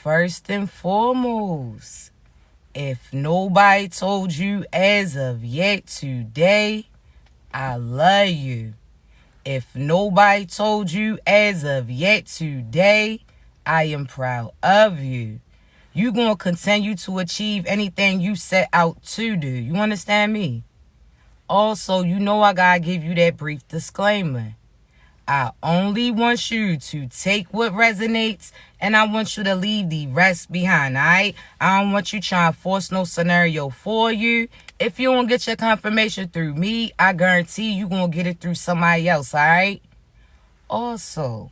First and foremost, if nobody told you as of yet today, I love you. If nobody told you as of yet today, I am proud of you. You gonna continue to achieve anything you set out to do. You understand me? Also, you know I gotta give you that brief disclaimer. I only want you to take what resonates, and I want you to leave the rest behind, alright? I don't want you trying to force no scenario for you. If you don't get your confirmation through me, I guarantee you gonna get it through somebody else, alright? Also,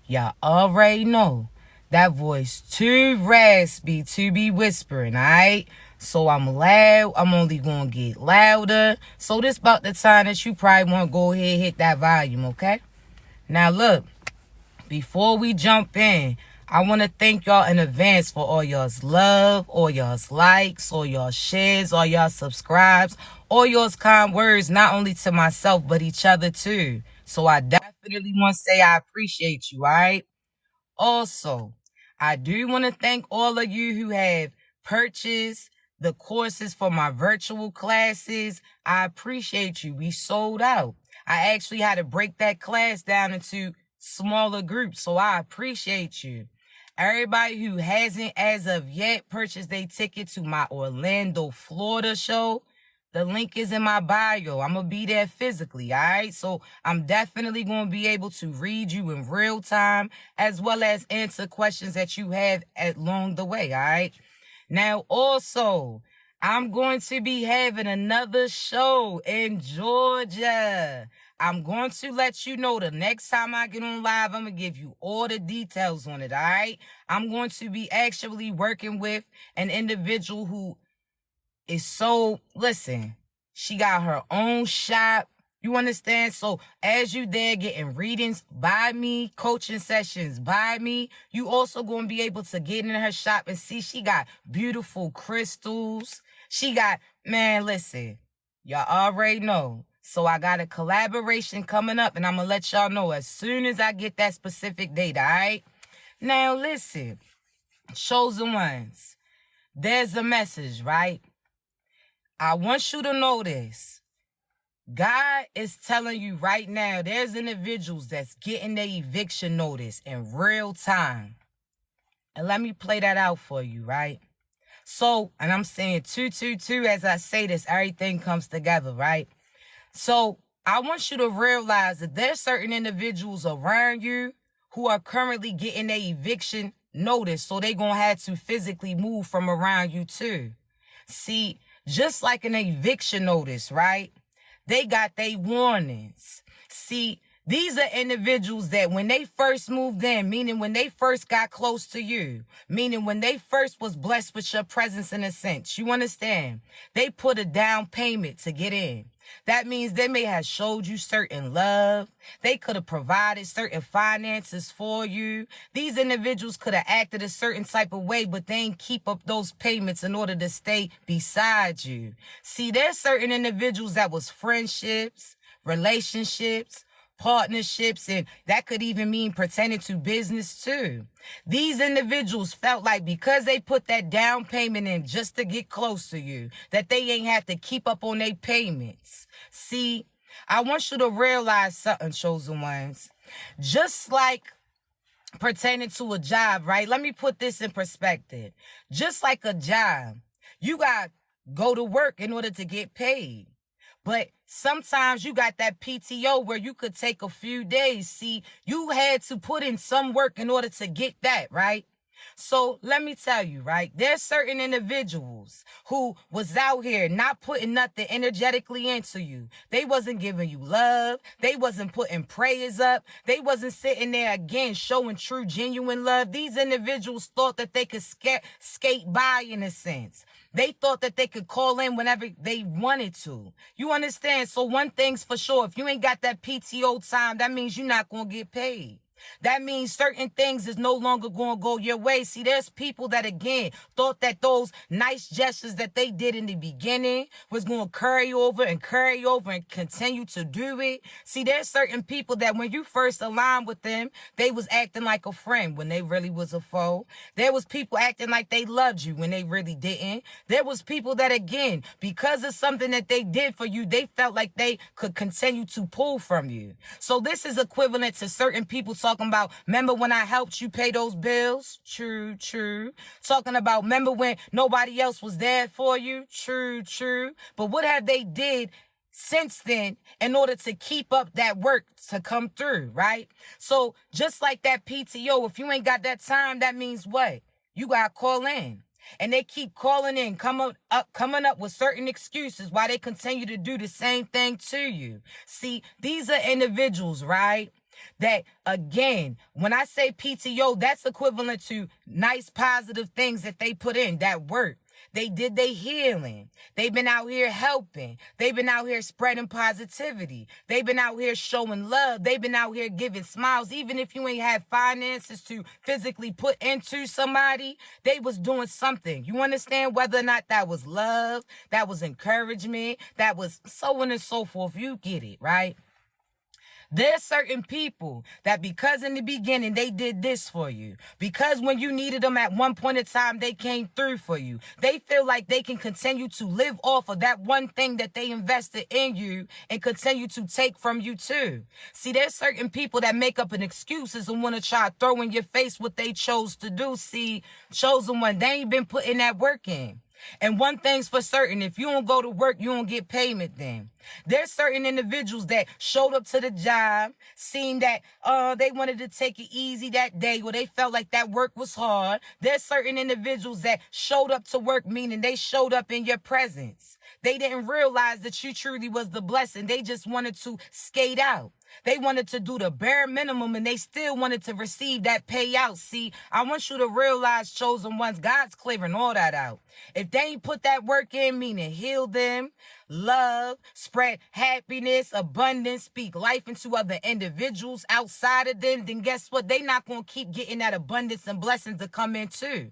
y'all already know that voice too raspy to be whispering, alright? So I'm loud. I'm only gonna get louder. So this about the time that you probably want to go ahead and hit that volume, okay? Now look, before we jump in, I want to thank y'all in advance for all y'all's love, all y'all's likes, all y'all shares, all y'all subscribes, all y'all's kind words, not only to myself, but each other too. So I definitely want to say I appreciate you, all right? Also, I do want to thank all of you who have purchased the courses for my virtual classes. I appreciate you. We sold out. I actually had to break that class down into smaller groups, so I appreciate you. Everybody who hasn't as of yet purchased their ticket to my Orlando, Florida show, the link is in my bio. I'm going to be there physically, all right? So I'm definitely going to be able to read you in real time as well as answer questions that you have along the way, all right? Now, also, I'm going to be having another show in Georgia. I'm going to let you know the next time I get on live, I'm going to give you all the details on it, all right? I'm going to be actually working with an individual who is so, listen, she got her own shop. You understand? So as you there getting readings by me, coaching sessions by me, you also going to be able to get in her shop and see she got beautiful crystals. She got, man, listen, y'all already know. So I got a collaboration coming up, and I'm going to let y'all know as soon as I get that specific date, all right? Now, listen, chosen ones, there's a message, right? I want you to know this. God is telling you right now, there's individuals that's getting their eviction notice in real time. And let me play that out for you, right? So, and I'm saying 222 as I say this, everything comes together, right? So, I want you to realize that there's certain individuals around you who are currently getting their eviction notice, so they're going to have to physically move from around you too. See, just like an eviction notice, right? They got their warnings. See, these are individuals that when they first moved in, meaning when they first got close to you, meaning when they first was blessed with your presence in a sense, you understand? They put a down payment to get in. That means they may have showed you certain love. They could have provided certain finances for you. These individuals could have acted a certain type of way, but they didn't keep up those payments in order to stay beside you. See, there's certain individuals that was friendships, relationships, partnerships, and that could even mean pertaining to business too. These individuals felt like because they put that down payment in just to get close to you, that they ain't have to keep up on their payments. See, I want you to realize something, chosen ones. Just like pertaining to a job, right? Let me put this in perspective. Just like a job, you got to go to work in order to get paid. But sometimes you got that PTO where you could take a few days. See, you had to put in some work in order to get that, right? So let me tell you, right? There's certain individuals who was out here not putting nothing energetically into you. They wasn't giving you love. They wasn't putting prayers up. They wasn't sitting there again showing true, genuine love. These individuals thought that they could skate by in a sense. They thought that they could call in whenever they wanted to. You understand? So one thing's for sure. If you ain't got that PTO time, that means you're not going to get paid. That means certain things is no longer going to go your way. See, there's people that, again, thought that those nice gestures that they did in the beginning was going to carry over and continue to do it. See, there's certain people that when you first aligned with them, they was acting like a friend when they really was a foe. There was people acting like they loved you when they really didn't. There was people that, again, because of something that they did for you, they felt like they could continue to pull from you. So this is equivalent to certain people talking about, remember when I helped you pay those bills? True, true. Talking about, remember when nobody else was there for you? True, true. But what have they did since then in order to keep up that work to come through, right? So just like that PTO, if you ain't got that time, that means what? You got to call in. And they keep calling in, coming up with certain excuses why they continue to do the same thing to you. See, these are individuals, right? That, again, when I say PTO, that's equivalent to nice, positive things that they put in, that work. They did their healing. They've been out here helping. They've been out here spreading positivity. They've been out here showing love. They've been out here giving smiles. Even if you ain't had finances to physically put into somebody, they was doing something. You understand? Whether or not that was love, that was encouragement, that was so on and so forth. You get it, right? There's certain people that because in the beginning they did this for you, because when you needed them at one point in time, they came through for you. They feel like they can continue to live off of that one thing that they invested in you and continue to take from you too. See, there's certain people that make up an excuses and want to try to throw in your face what they chose to do. See, chosen one, they ain't been putting that work in. And one thing's for certain, if you don't go to work, you don't get payment then. There's certain individuals that showed up to the job, seen that they wanted to take it easy that day, or they felt like that work was hard. There's certain individuals that showed up to work, meaning they showed up in your presence. They didn't realize that you truly was the blessing. They just wanted to skate out. They wanted to do the bare minimum and they still wanted to receive that payout. See, I want you to realize, chosen ones, God's clearing all that out. If they ain't put that work in, meaning heal them, love, spread happiness, abundance, speak life into other individuals outside of them, then guess what? They not going to keep getting that abundance and blessings to come in too.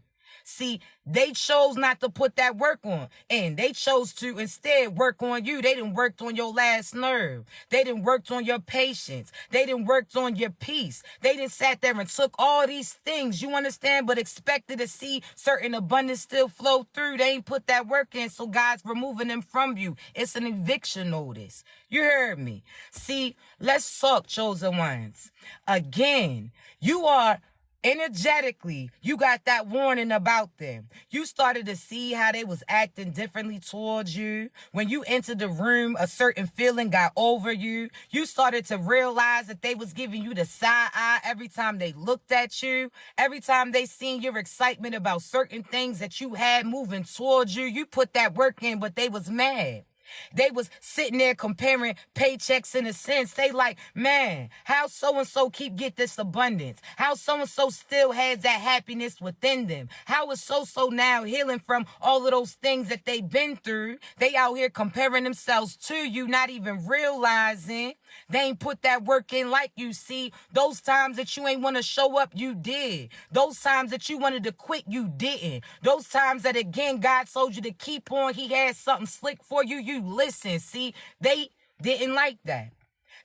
See, they chose not to put that work on, and they chose to instead work on you. They done worked on your last nerve. They done worked on your patience. They done worked on your peace. They done sat there and took all these things, you understand, but expected to see certain abundance still flow through. They ain't put that work in, so God's removing them from you. It's an eviction notice. You heard me. See, let's talk, chosen ones. Again, you are energetically, you got that warning about them. You started to see how they was acting differently towards you. When you entered the room, a certain feeling got over you. You started to realize that they was giving you the side eye every time they looked at you. Every time they seen your excitement about certain things that you had moving towards you. You put that work in, but they was mad. They was sitting there comparing paychecks in a sense. They like, man, how so-and-so get this abundance? How so-and-so still has that happiness within them? How is so-so now healing from all of those things that they've been through? They out here comparing themselves to you, not even realizing they ain't put that work in like you. See, those times that you ain't want to show up, you did. Those times that you wanted to quit, you didn't. Those times that, again, God told you to keep on, he had something slick for you, you listen. See, they didn't like that.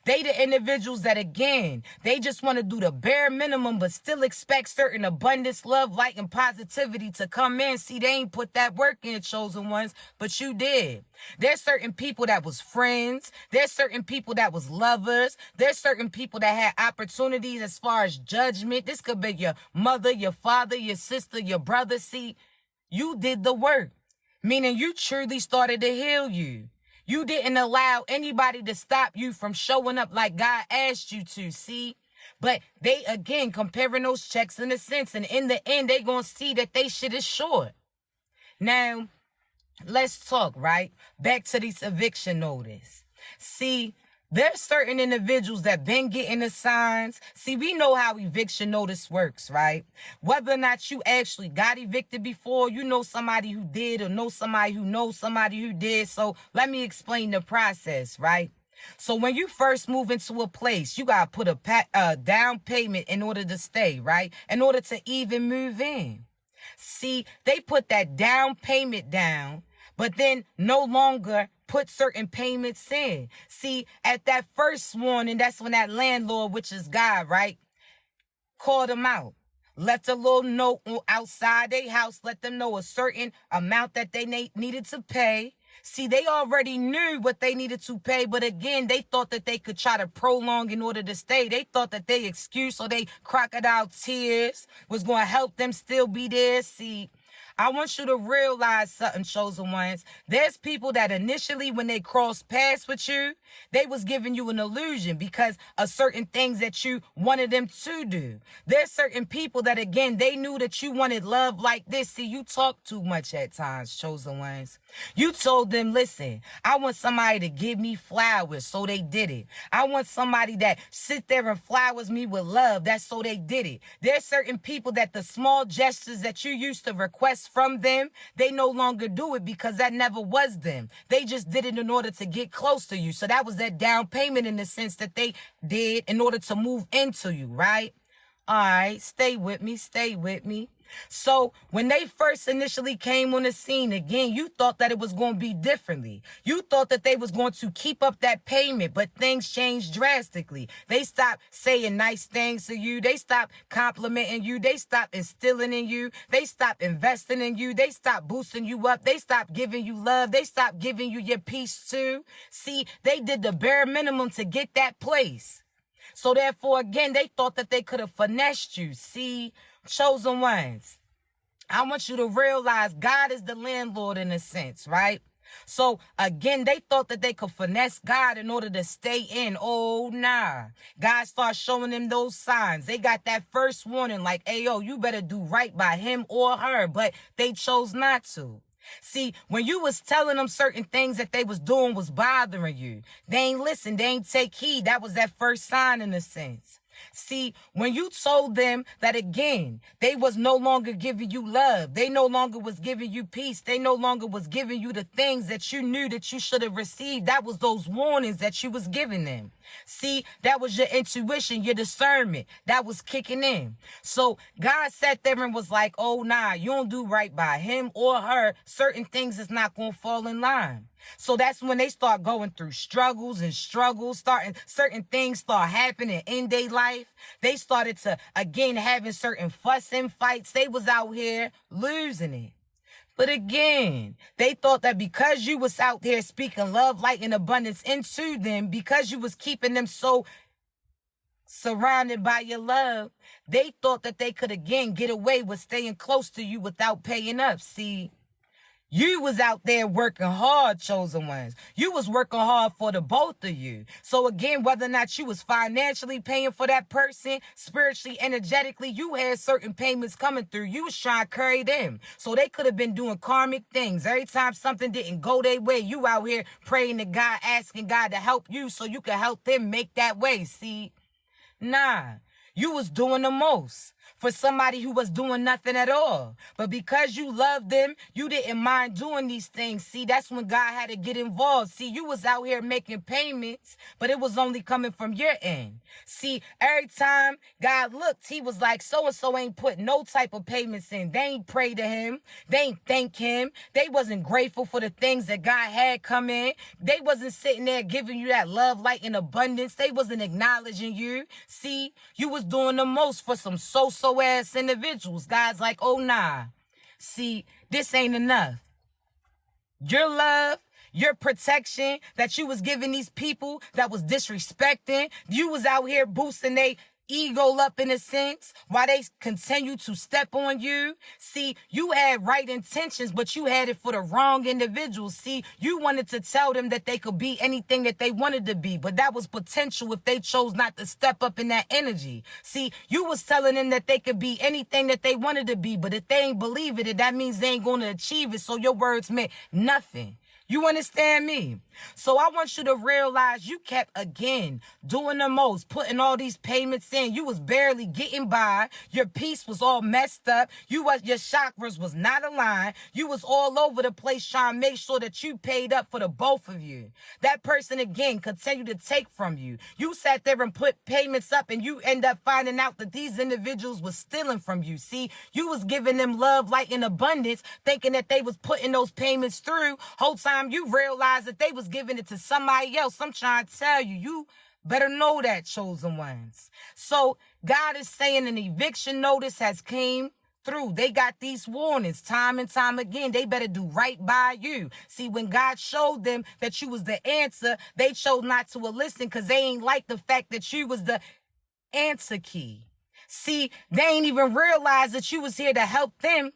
They the individuals that, again, they just want to do the bare minimum, but still expect certain abundance, love, light, and positivity to come in. See, they ain't put that work in, chosen ones, but you did. There's certain people that was friends. There's certain people that was lovers. There's certain people that had opportunities as far as judgment. This could be your mother, your father, your sister, your brother. See, you did the work, meaning you truly started to heal you. You didn't allow anybody to stop you from showing up like God asked you to, see? But they, again, comparing those checks in a sense, and in the end, they gonna see that they shit is short. Now, let's talk, right? Back to this eviction notice. See, there's certain individuals that been getting the signs. See, we know how eviction notice works, right? Whether or not you actually got evicted before, you know somebody who did, or know somebody who knows somebody who did. So let me explain the process, right? So when you first move into a place, you got to put a down payment in order to stay, right? In order to even move in. See, they put that down payment down, but then no longer put certain payments in. See, at that first warning, that's when that landlord, which is God, right, called them out. Left a little note outside their house, let them know a certain amount that they needed to pay. See, they already knew what they needed to pay, but again, they thought that they could try to prolong in order to stay. They thought that their excuse or they crocodile tears was going to help them still be there. See, I want you to realize something, chosen ones. There's people that initially, when they crossed paths with you, they was giving you an illusion because of certain things that you wanted them to do. There's certain people that, again, they knew that you wanted love like this. See, you talk too much at times, chosen ones. You told them, listen, I want somebody to give me flowers, so they did it. I want somebody that sit there and flowers me with love. That's so they did it. There's certain people that the small gestures that you used to request from them, they no longer do it because that never was them. They just did it in order to get close to you. So that was that down payment in the sense that they did in order to move into you, right? All right, stay with me, stay with me. So when they first initially came on the scene, again, you thought that it was going to be differently. You thought that they was going to keep up that payment, but things changed drastically. They stopped saying nice things to you. They stopped complimenting you. They stopped instilling in you. They stopped investing in you. They stopped boosting you up. They stopped giving you love. They stopped giving you your peace too. See, they did the bare minimum to get that place. So therefore, again, they thought that they could have finessed you. See, chosen ones, I want you to realize God is the landlord in a sense, right? So again, they thought that they could finesse God in order to stay in. Oh, nah. God starts showing them those signs. They got that first warning like, hey, yo, you better do right by him or her, but they chose not to. See, when you was telling them certain things that they was doing was bothering you, they ain't listen, they ain't take heed. That was that first sign in a sense. See, when you told them that again, they was no longer giving you love. They no longer was giving you peace. They no longer was giving you the things that you knew that you should have received. That was those warnings that you was giving them. See, that was your intuition, your discernment that was kicking in. So God sat there and was like, oh, nah, you don't do right by him or her. Certain things is not going to fall in line. So that's when they start going through struggles, starting certain things start happening in their life. They started to, again, having certain fuss and fights. They was out here losing it. But again, they thought that because you was out there speaking love, light, and abundance into them, because you was keeping them so surrounded by your love, they thought that they could, again, get away with staying close to you without paying up. See, you was out there working hard, chosen ones. You was working hard for the both of you. So again, whether or not you was financially paying for that person, spiritually, energetically, you had certain payments coming through. You was trying to carry them. So they could have been doing karmic things. Every time something didn't go their way, you out here praying to God, asking God to help you so you can help them make that way. See, nah, you was doing the most for somebody who was doing nothing at all. But because you loved them, you didn't mind doing these things. See, that's when God had to get involved. See, you was out here making payments, but it was only coming from your end. See, every time God looked, he was like, so-and-so ain't put no type of payments in. They ain't pray to him. They ain't thank him. They wasn't grateful for the things that God had come in. They wasn't sitting there giving you that love, light, and abundance. They wasn't acknowledging you. See, you was doing the most for some so-so ass individuals. God's like, oh nah, see, this ain't enough. Your love, your protection that you was giving these people that was disrespecting, you was out here boosting they ego up in a sense while they continue to step on you. See, you had right intentions, but you had it for the wrong individuals. See, you wanted to tell them that they could be anything that they wanted to be, but that was potential if they chose not to step up in that energy. See, you was telling them that they could be anything that they wanted to be, but if they ain't believe it, that means they ain't going to achieve it. So your words meant nothing. You understand me? So I want you to realize you kept, again, doing the most, putting all these payments in. You was barely getting by. Your peace was all messed up. Your chakras was not aligned. You was all over the place trying to make sure that you paid up for the both of you. That person, again, continued to take from you. You sat there and put payments up, and you end up finding out that these individuals was stealing from you. See, you was giving them love like in abundance, thinking that they was putting those payments through. Whole time you realized that they was giving it to somebody else. I'm trying to tell you, you better know that, chosen ones. So God is saying an eviction notice has came through. They got these warnings time and time again. They better do right by you. See, when God showed them that you was the answer, they chose not to listen because they ain't like the fact that you was the answer key. See, they ain't even realize that you was here to help them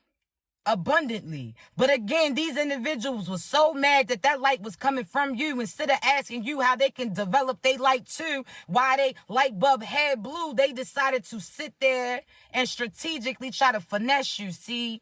abundantly. But again, these individuals were so mad that that light was coming from you. Instead of asking you how they can develop their light too, why they light bulb had blue, they decided to sit there and strategically try to finesse you. See,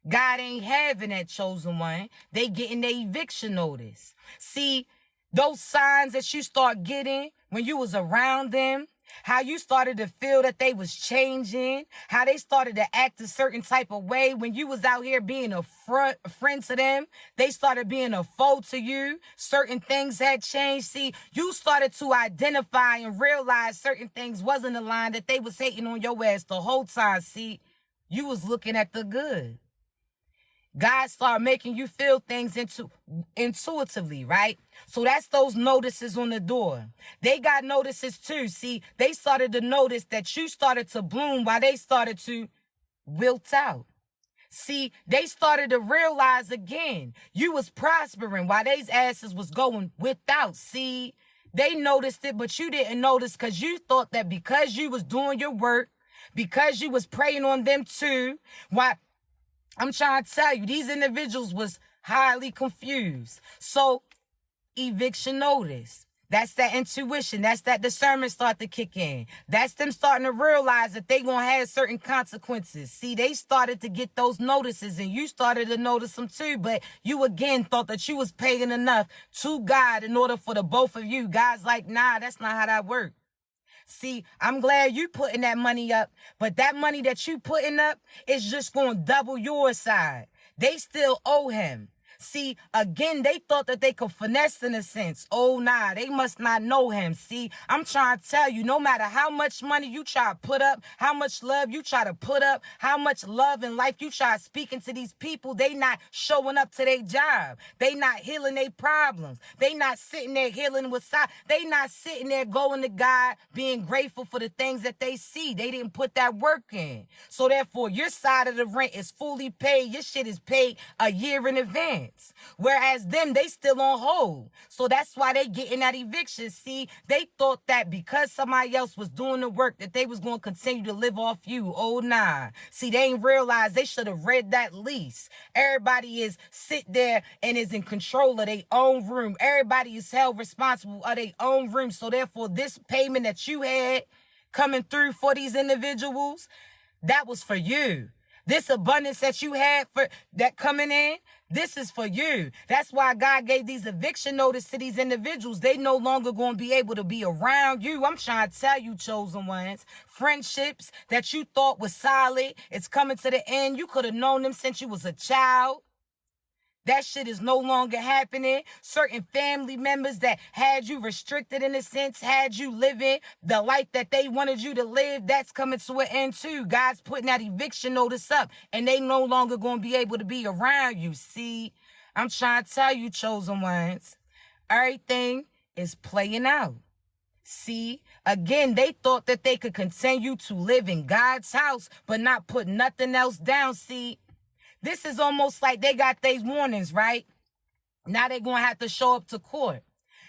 God ain't having that, chosen one. They getting their eviction notice. See, those signs that you start getting when you was around them, how you started to feel that they was changing, how they started to act a certain type of way when you was out here being a friend to them, they started being a foe to you. Certain things had changed. See, you started to identify and realize certain things wasn't aligned, that they was hating on your ass the whole time. See, you was looking at the good. God started making you feel things intuitively, right? So that's those notices on the door. They got notices too. See, they started to notice that you started to bloom while they started to wilt out. See, they started to realize again, you was prospering while these asses was going without. See, they noticed it, but you didn't notice because you thought that because you was doing your work, because you was praying on them too, why? I'm trying to tell you, these individuals was highly confused. So, eviction notice. That's that intuition. That's that discernment start to kick in. That's them starting to realize that they gonna have certain consequences. See, they started to get those notices and you started to notice them too, but you again thought that you was paying enough to God in order for the both of you. God's like, nah, that's not how that works. See, I'm glad you putting that money up, but that money that you putting up is just going to double your side. They still owe him. See, again, they thought that they could finesse in a sense. Oh, nah, they must not know him. See, I'm trying to tell you, no matter how much money you try to put up, how much love you try to put up, how much love and life you try to speak into these people, they not showing up to their job. They not healing their problems. They not sitting there healing with side. They not sitting there going to God, being grateful for the things that they see. They didn't put that work in. So therefore, your side of the rent is fully paid. Your shit is paid a year in advance. Whereas them, they still on hold. So that's why they getting that eviction. See, they thought that because somebody else was doing the work that they was going to continue to live off you. Oh, nah. See, they ain't realized they should have read that lease. Everybody is sit there and is in control of their own room. Everybody is held responsible of their own room. So therefore, this payment that you had coming through for these individuals, that was for you. This abundance that you had for that coming in, this is for you. That's why God gave these eviction notice to these individuals. They no longer going to be able to be around you. I'm trying to tell you, chosen ones, friendships that you thought was solid, it's coming to the end. You could have known them since you was a child. That shit is no longer happening. Certain family members that had you restricted in a sense, had you living the life that they wanted you to live, that's coming to an end too. God's putting that eviction notice up and they no longer going to be able to be around you. See, I'm trying to tell you, chosen ones, everything is playing out. See, again, they thought that they could continue to live in God's house, but not put nothing else down. See, this is almost like they got these warnings, right? Now they're going to have to show up to court.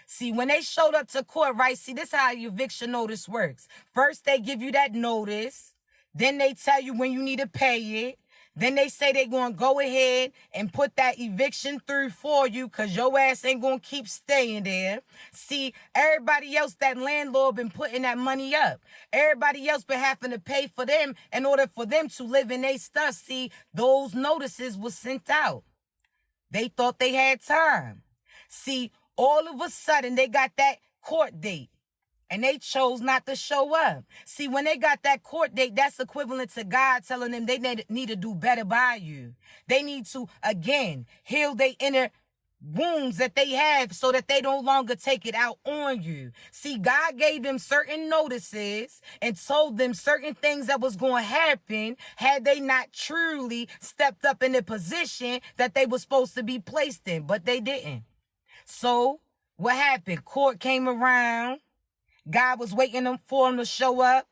See, when they showed up to court, right? See, this is how your eviction notice works. First, they give you that notice. Then they tell you when you need to pay it. Then they say they're going to go ahead and put that eviction through for you because your ass ain't going to keep staying there. See, everybody else, that landlord been putting that money up. Everybody else been having to pay for them in order for them to live in their stuff. See, those notices was sent out. They thought they had time. See, All of a sudden, they got that court date. And they chose not to show up. See, when they got that court date, that's equivalent to God telling them they need to do better by you. They need to, again, heal their inner wounds that they have so that they no longer take it out on you. See, God gave them certain notices and told them certain things that was going to happen had they not truly stepped up in the position that they were supposed to be placed in, but they didn't. So what happened? Court came around. God was waiting for them to show up.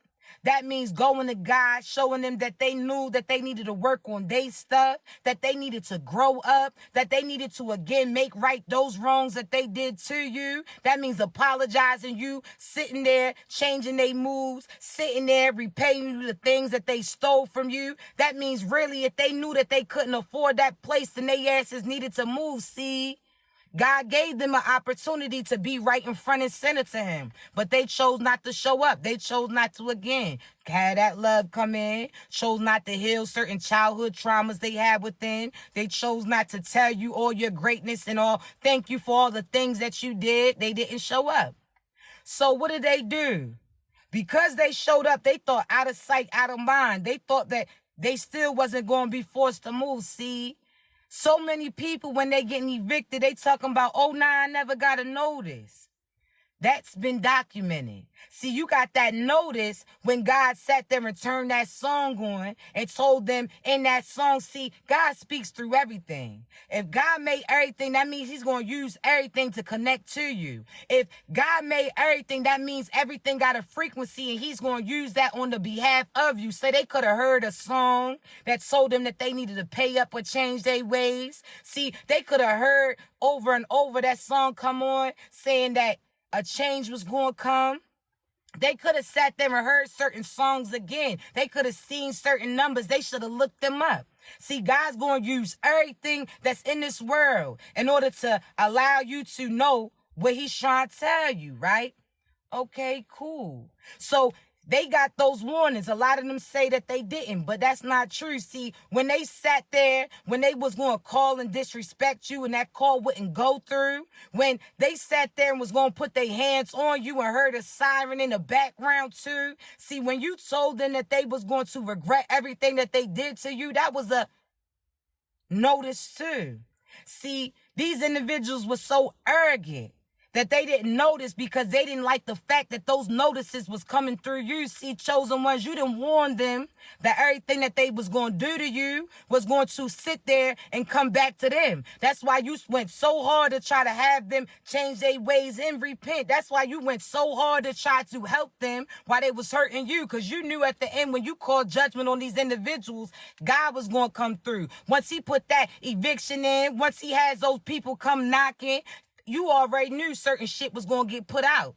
That means going to God, showing them that they knew that they needed to work on their stuff, that they needed to grow up, that they needed to, again, make right those wrongs that they did to you. That means apologizing you, sitting there, changing their moves, sitting there, repaying you the things that they stole from you. That means really if they knew that they couldn't afford that place, then their asses needed to move, see? God gave them an opportunity to be right in front and center to him, but they chose not to show up. They chose not to, again, have that love come in, chose not to heal certain childhood traumas they had within. They chose not to tell you all your greatness and all, thank you for all the things that you did. They didn't show up. So what did they do? Because they showed up, they thought out of sight, out of mind. They thought that they still wasn't going to be forced to move, see? So many people, when they getting evicted, they talking about, oh, nah, I never got a notice. That's been documented. See, you got that notice when God sat there and turned that song on and told them in that song, see, God speaks through everything. If God made everything, that means he's going to use everything to connect to you. If God made everything, that means everything got a frequency and he's going to use that on the behalf of you. So they could have heard a song that told them that they needed to pay up or change their ways. See, they could have heard over and over that song come on saying that a change was going to come. They could have sat there and heard certain songs again. They could have seen certain numbers. They should have looked them up. See, God's going to use everything that's in this world in order to allow you to know what he's trying to tell you, right? Okay, cool. So they got those warnings. A lot of them say that they didn't, but that's not true. See, when they sat there, when they was going to call and disrespect you and that call wouldn't go through, when they sat there and was going to put their hands on you and heard a siren in the background too. See, when you told them that they was going to regret everything that they did to you, that was a notice too. See, these individuals were so arrogant that they didn't notice because they didn't like the fact that those notices was coming through you. See, chosen ones, you didn't warn them that everything that they was going to do to you was going to sit there and come back to them. That's why you went so hard to try to have them change their ways and repent. That's why you went so hard to try to help them while they was hurting you, because you knew at the end when you called judgment on these individuals, God was going to come through. Once he put that eviction in, once he has those people come knocking, you already knew certain shit was going to get put out.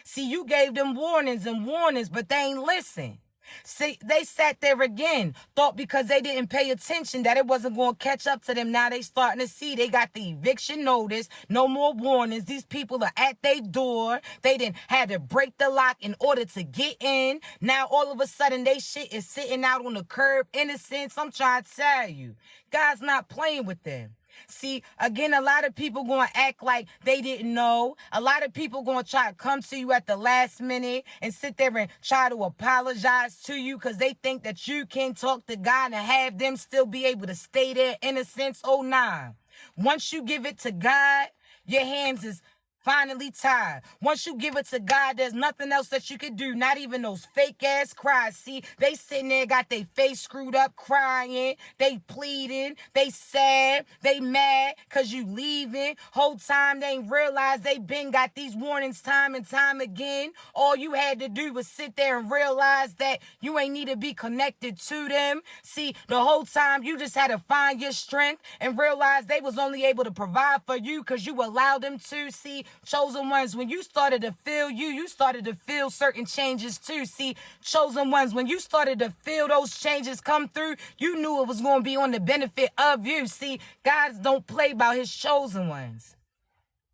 See, you gave them warnings and warnings, but they ain't listen. See, they sat there again, thought because they didn't pay attention that it wasn't going to catch up to them. Now they starting to see they got the eviction notice, no more warnings. These people are at their door. They didn't had to break the lock in order to get in. Now all of a sudden they shit is sitting out on the curb. Innocence, I'm trying to tell you, God's not playing with them. See, again, a lot of people going to act like they didn't know. A lot of people going to try to come to you at the last minute and sit there and try to apologize to you because they think that you can talk to God and have them still be able to stay there innocence. Oh, nah. Once you give it to God, your hands is finally tired. Once you give it to God, there's nothing else that you can do. Not even those fake ass cries. See, they sitting there, got their face screwed up, crying. They pleading. They sad. They mad because you leaving. Whole time they ain't realized they been got these warnings time and time again. All you had to do was sit there and realize that you ain't need to be connected to them. See, the whole time you just had to find your strength and realize they was only able to provide for you because you allowed them to. See, chosen ones, when you started to feel you started to feel certain changes too. See, chosen ones, when you started to feel those changes come through, you knew it was going to be on the benefit of you. See, God don't play about his chosen ones.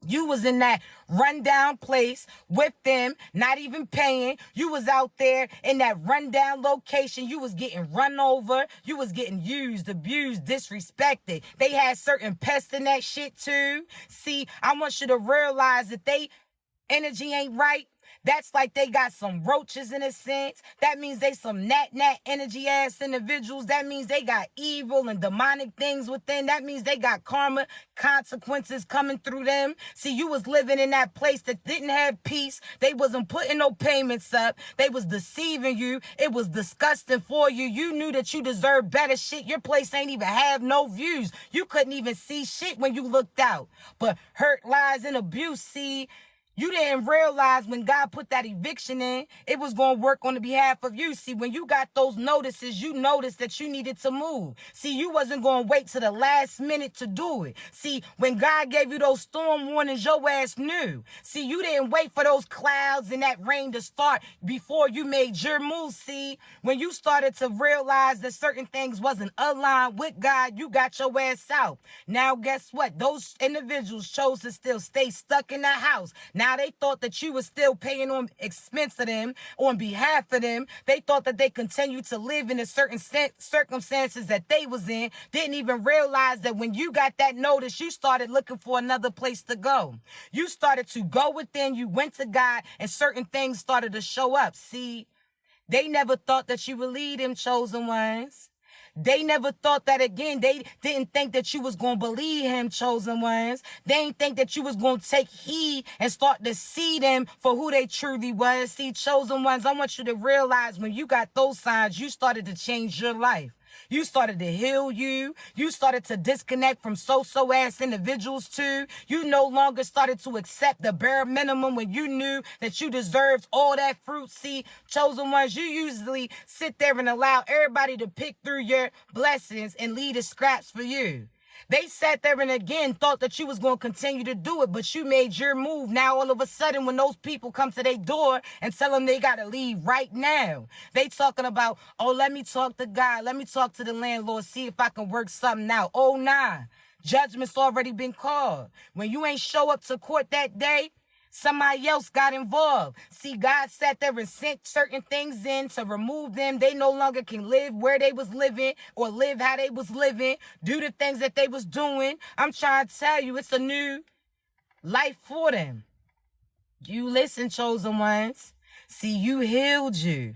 You was in that rundown place with them, not even paying. You was out there in that rundown location. You was getting run over. You was getting used, abused, disrespected. They had certain pests in that shit too. See, I want you to realize that they energy ain't right. That's like they got some roaches in a sense. That means they some nat energy ass individuals. That means they got evil and demonic things within. That means they got karma consequences coming through them. See, you was living in that place that didn't have peace. They wasn't putting no payments up. They was deceiving you. It was disgusting for you. You knew that you deserved better shit. Your place ain't even have no views. You couldn't even see shit when you looked out. But hurt, lies, and abuse, see, you didn't realize when God put that eviction in, it was going to work on the behalf of you. See, when you got those notices, you noticed that you needed to move. See, you wasn't going to wait to the last minute to do it. See, when God gave you those storm warnings, your ass knew. See, you didn't wait for those clouds and that rain to start before you made your move. See, when you started to realize that certain things wasn't aligned with God, you got your ass out. Now, guess what? Those individuals chose to still stay stuck in that house. Now they thought that you was still paying on expense of them, on behalf of them. They thought that they continued to live in the certain circumstances that they was in. Didn't even realize that when you got that notice, you started looking for another place to go. You started to go within, you went to God, and certain things started to show up. See, they never thought that you would lead them, chosen ones. They never thought that again. They didn't think that you was going to believe him, chosen ones. They didn't think that you was going to take heed and start to see them for who they truly was. See, chosen ones, I want you to realize when you got those signs, you started to change your life. You started to heal you. You started to disconnect from so-so ass individuals too. You no longer started to accept the bare minimum when you knew that you deserved all that fruit. See, chosen ones, you usually sit there and allow everybody to pick through your blessings and leave the scraps for you. They sat there and again thought that you was going to continue to do it, but you made your move. Now, all of a sudden, when those people come to their door and tell them they got to leave right now, they talking about, oh, let me talk to God. Let me talk to the landlord, see if I can work something out. Oh, nah. Judgment's already been called. When you ain't show up to court that day, somebody else got involved. See, God sat there and sent certain things in to remove them. They no longer can live where they was living or live how they was living, do the things that they was doing. I'm trying to tell you, it's a new life for them. You listen, chosen ones. See, you healed you.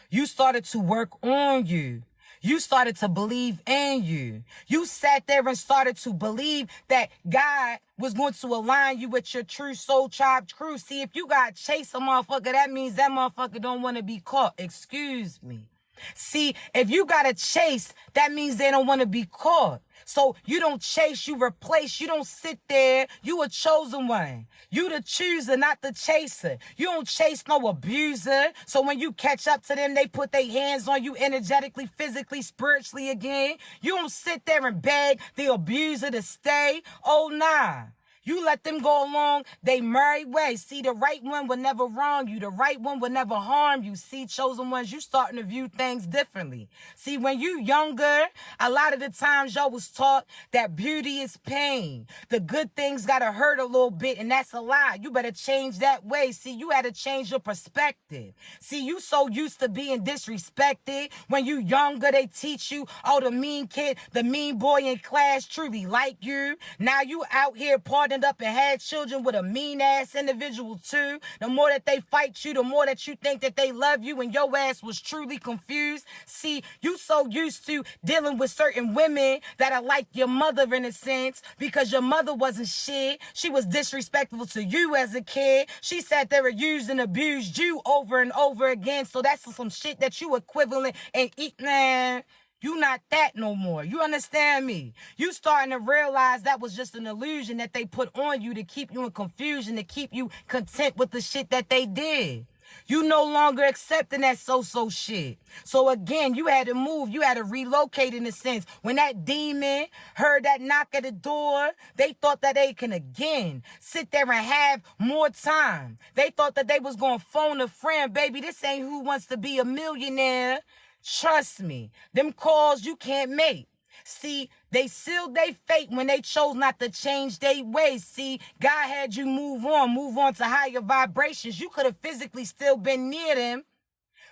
You started to work on you. You started to believe in you. You sat there and started to believe that God was going to align you with your true soul tribe crew. See, if you got to chase a motherfucker, that means that motherfucker don't want to be caught. Excuse me. See, if you got to chase, that means they don't want to be caught. So you don't chase, you replace. You don't sit there. You a chosen one. You the chooser, not the chaser. You don't chase no abuser. So when you catch up to them, they put their hands on you energetically, physically, spiritually again. You don't sit there and beg the abuser to stay. Oh, nah. You let them go along they merry way. See, the right one will never wrong you. The right one will never harm you. See, chosen ones, you starting to view things differently. See, when you younger, a lot of the times y'all was taught that beauty is pain. The good things gotta hurt a little bit, and that's a lie. You better change that way. See, you had to change your perspective. See, you so used to being disrespected. When you younger, they teach you, oh, the mean kid, the mean boy in class truly like you. Now you out here partying up and had children with a mean ass individual too. The more that they fight you, the more that you think that they love you, and your ass was truly confused. See, you so used to dealing with certain women that are like your mother in a sense, because your mother wasn't shit. She was disrespectful to you as a kid. She sat there and used and abused you over and over again. So that's some shit that you equivalent and eat, man. You not that no more. You understand me? You starting to realize that was just an illusion that they put on you to keep you in confusion, to keep you content with the shit that they did. You no longer accepting that so-so shit. So again, you had to move. You had to relocate in a sense. When that demon heard that knock at the door, they thought that they can again sit there and have more time. They thought that they was going to phone a friend. Baby, this ain't Who Wants to Be a Millionaire. Trust me, them calls you can't make. See, they sealed their fate when they chose not to change their ways. See, God had you move on to higher vibrations. You could have physically still been near them,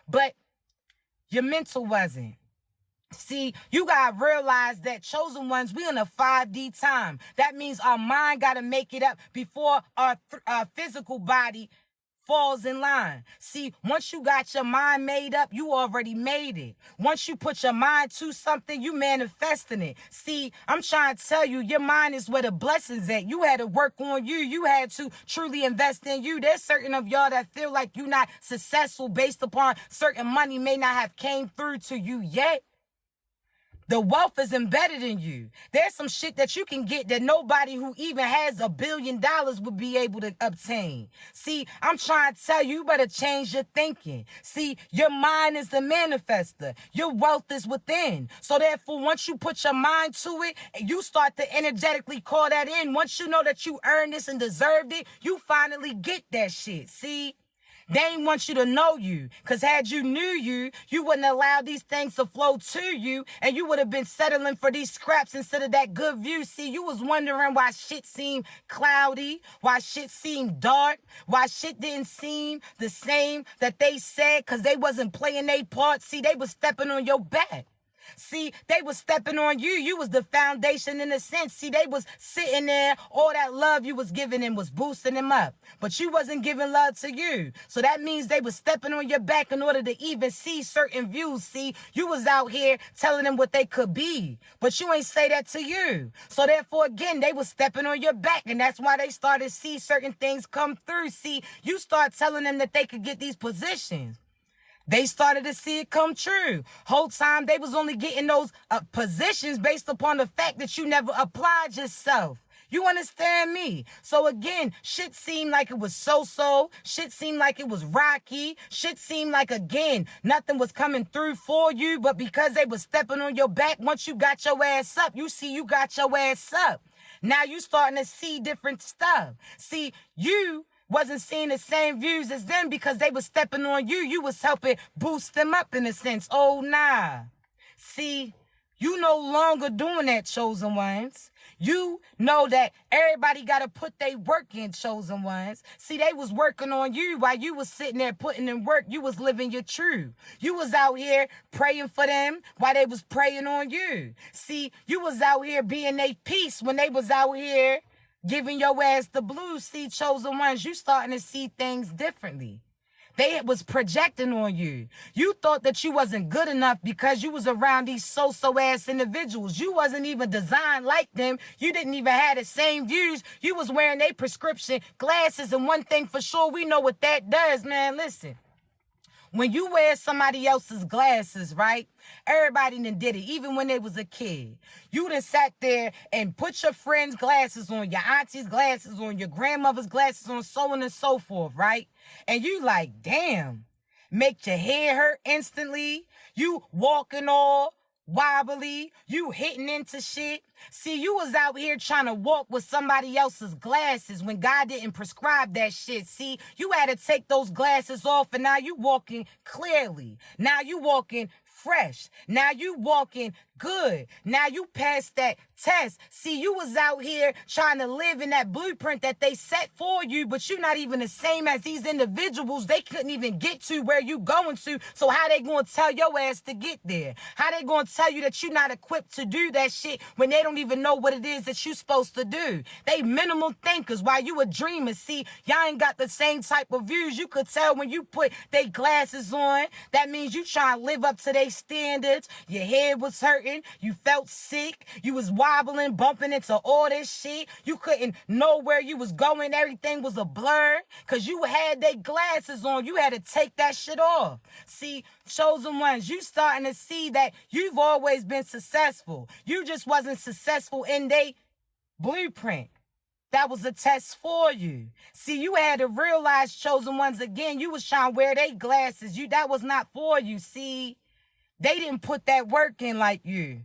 but your mental wasn't. See, you gotta realize that chosen ones, we in a 5D time. That means our mind gotta make it up before our physical body falls in line. See, once you got your mind made up, you already made it. Once you put your mind to something, you manifesting it. See, I'm trying to tell you, your mind is where the blessings at. You had to work on you. You had to truly invest in you. There's certain of y'all that feel like you're not successful based upon certain money may not have came through to you yet. The wealth is embedded in you. There's some shit that you can get that nobody who even has $1 billion would be able to obtain. See, I'm trying to tell you, you better change your thinking. See, your mind is the manifester. Your wealth is within. So therefore, once you put your mind to it, you start to energetically call that in. Once you know that you earned this and deserved it, you finally get that shit. See? They ain't want you to know you, because had you knew you, you wouldn't allow these things to flow to you, and you would have been settling for these scraps instead of that good view. See, you was wondering why shit seemed cloudy, why shit seemed dark, why shit didn't seem the same that they said, because they wasn't playing their part. See, they was stepping on your back. See, they was stepping on you. You was the foundation in a sense. See, they was sitting there. All that love you was giving them was boosting them up. But you wasn't giving love to you. So that means they was stepping on your back in order to even see certain views. See, you was out here telling them what they could be. But you ain't say that to you. So therefore, again, they was stepping on your back. And that's why they started to see certain things come through. See, you start telling them that they could get these positions. They started to see it come true. Whole time they was only getting those positions based upon the fact that you never applied yourself. You understand me? So again, shit seemed like it was so-so. Shit seemed like it was rocky. Shit seemed like, again, nothing was coming through for you. But because they was stepping on your back, once you got your ass up, you see you got your ass up. Now you starting to see different stuff. See, you wasn't seeing the same views as them because they was stepping on you. You was helping boost them up in a sense. Oh, nah. See, you no longer doing that, chosen ones. You know that everybody got to put their work in, chosen ones. See, they was working on you while you was sitting there putting in work. You was living your truth. You was out here praying for them while they was praying on you. See, you was out here being their peace when they was out here giving your ass the blues. See, chosen ones, you starting to see things differently. They was projecting on you. You thought that you wasn't good enough because you was around these so-so ass individuals. You wasn't even designed like them. You didn't even have the same views. You was wearing their prescription glasses. And one thing for sure, we know what that does, man. Listen. When you wear somebody else's glasses, right? Everybody done did it, even when they was a kid. You done sat there and put your friend's glasses on, your auntie's glasses on, your grandmother's glasses on, so on and so forth, right? And you like, damn, make your head hurt instantly. You walking all wobbly, you hitting into shit. See, you was out here trying to walk with somebody else's glasses when God didn't prescribe that shit. See, you had to take those glasses off, and now you walking clearly. Now you walking fresh. Now you walking good. Now you passed that test. See, you was out here trying to live in that blueprint that they set for you, but you're not even the same as these individuals. They couldn't even get to where you going to. So how they gonna tell your ass to get there? How they gonna tell you that you're not equipped to do that shit when they don't even know what it is that you supposed to do? They minimal thinkers while you a dreamer. See, y'all ain't got the same type of views. You could tell when you put they glasses on. That means you trying to live up to their standards. Your head was hurting. You felt sick. You was wobbling, bumping into all this shit. You couldn't know where you was going. Everything was a blur because you had they glasses on. You had to take that shit off. See, chosen ones, you starting to see that you've always been successful. You just wasn't successful in they blueprint. That was a test for you. See, you had to realize, chosen ones, again, you was trying to wear they glasses. That was not for you. See, they didn't put that work in like you.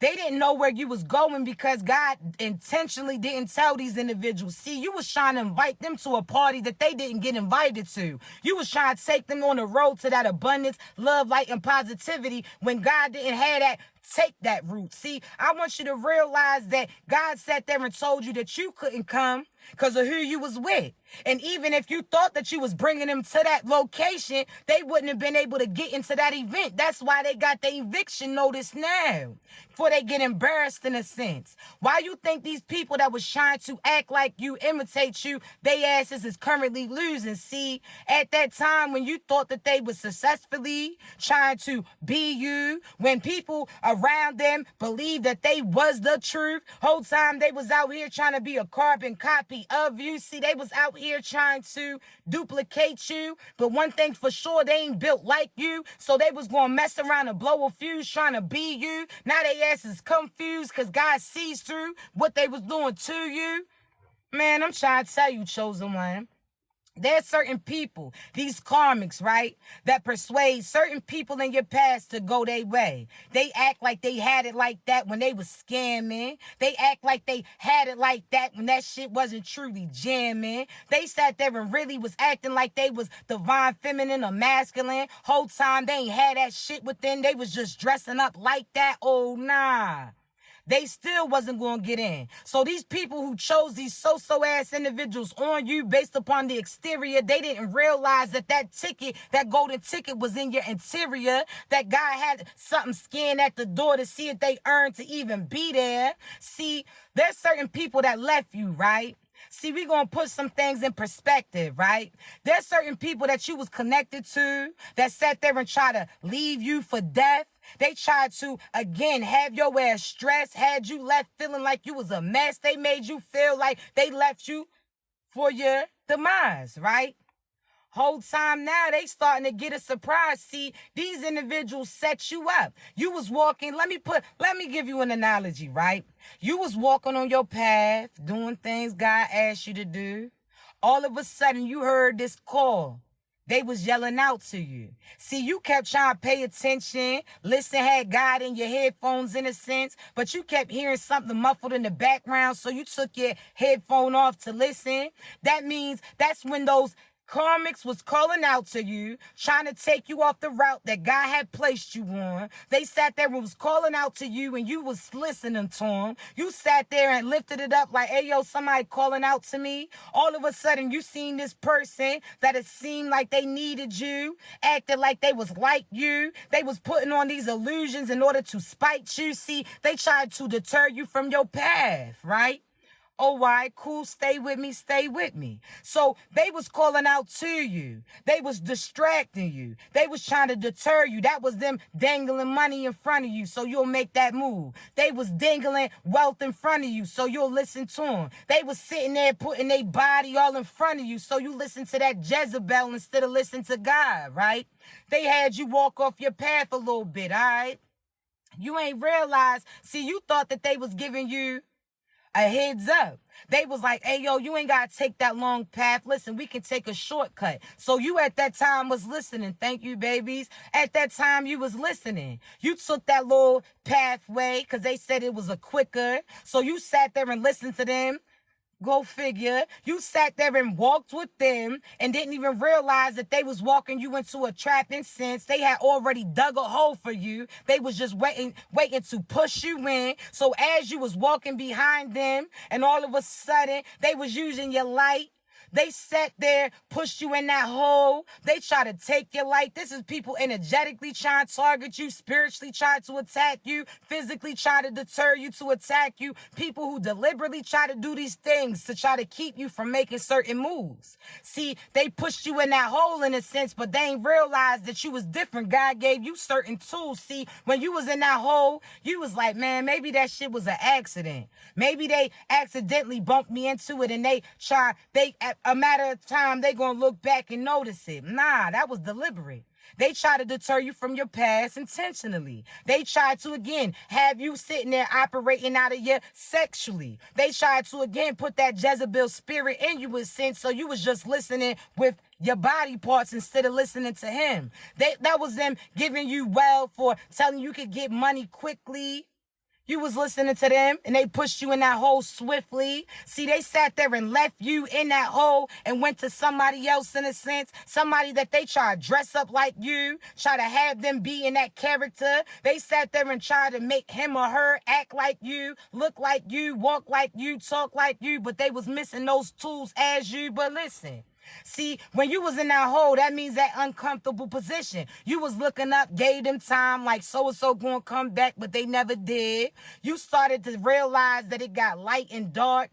They didn't know where you was going because God intentionally didn't tell these individuals. See, you was trying to invite them to a party that they didn't get invited to. You was trying to take them on the road to that abundance, love, light, and positivity when God didn't have that take that route. See, I want you to realize that God sat there and told you that you couldn't come because of who you was with. And even if you thought that you was bringing them to that location, they wouldn't have been able to get into that event. That's why they got the eviction notice now, before they get embarrassed in a sense. Why you think these people that was trying to act like you, imitate you, they asses is currently losing? See, at that time when you thought that they was successfully trying to be you, when people around them believed that they was the truth, whole time they was out here trying to be a carbon copy of you. See, they was out here trying to duplicate you, but one thing for sure, they ain't built like you, so they was gonna mess around and blow a fuse trying to be you. Now they asses confused because God sees through what they was doing to you. Man, I'm trying to tell you, chosen one. There's certain people, these karmics, right, that persuade certain people in your past to go their way. They act like they had it like that when they was scamming. They act like they had it like that when that shit wasn't truly jamming. They sat there and really was acting like they was divine feminine or masculine. Whole time they ain't had that shit within. They was just dressing up like that. Oh, nah. They still wasn't going to get in. So these people who chose these so-so ass individuals on you based upon the exterior, they didn't realize that that ticket, that golden ticket was in your interior, that God had something scanned at the door to see if they earned to even be there. See, there's certain people that left you, right? See, we're going to put some things in perspective, right? There's certain people that you was connected to that sat there and tried to leave you for death. They tried to, again, have your ass stressed, had you left feeling like you was a mess. They made you feel like they left you for your demise, right? Whole time now, they starting to get a surprise. See, these individuals set you up. You was walking, let me give you an analogy, right? You was walking on your path, doing things God asked you to do. All of a sudden, you heard this call. They was yelling out to you. See, you kept trying to pay attention, listen, had God in your headphones in a sense, but you kept hearing something muffled in the background, so you took your headphone off to listen. That means that's when those karmics was calling out to you, trying to take you off the route that God had placed you on. They sat there and was calling out to you, and you was listening to them. You sat there and lifted it up like, hey, yo, somebody calling out to me. All of a sudden, you seen this person that it seemed like they needed you, acted like they was like you. They was putting on these illusions in order to spite you. See, they tried to deter you from your path, right? Oh, all right, cool. Stay with me. Stay with me. So they was calling out to you. They was distracting you. They was trying to deter you. That was them dangling money in front of you, so you'll make that move. They was dangling wealth in front of you, so you'll listen to them. They was sitting there putting their body all in front of you, so you listen to that Jezebel instead of listen to God, right? They had you walk off your path a little bit, all right? You ain't realized. See, you thought that they was giving you a heads up. They was like, hey, yo, you ain't got to take that long path. Listen, we can take a shortcut. So you at that time was listening. Thank you, babies. At that time, you was listening. You took that little pathway because they said it was a quicker. So you sat there and listened to them. Go figure. You sat there and walked with them and didn't even realize that they was walking you into a trap in sense. They had already dug a hole for you. They was just waiting to push you in. So as you was walking behind them and all of a sudden they was using your light, they sat there, pushed you in that hole. They try to take your life. This is people energetically trying to target you, spiritually trying to attack you, physically trying to deter you to attack you. People who deliberately try to do these things to try to keep you from making certain moves. See, they pushed you in that hole in a sense, but they ain't realized that you was different. God gave you certain tools. See, when you was in that hole, you was like, man, maybe that shit was an accident. Maybe they accidentally bumped me into it and they at a matter of time, they gonna look back and notice it. Nah, that was deliberate. They try to deter you from your past intentionally. They try to, again, have you sitting there operating out of you sexually. They try to, again, put that Jezebel spirit in you with sense, so you was just listening with your body parts instead of listening to him. That was them giving you wealth for telling you could get money quickly. You was listening to them and they pushed you in that hole swiftly. See, they sat there and left you in that hole and went to somebody else, in a sense, somebody that they try to dress up like you, try to have them be in that character. They sat there and tried to make him or her act like you, look like you, walk like you, talk like you, but they was missing those tools as you. But listen. See, when you was in that hole, that means that uncomfortable position. You was looking up, gave them time, like so-and-so gonna come back, but they never did. You started to realize that it got light and dark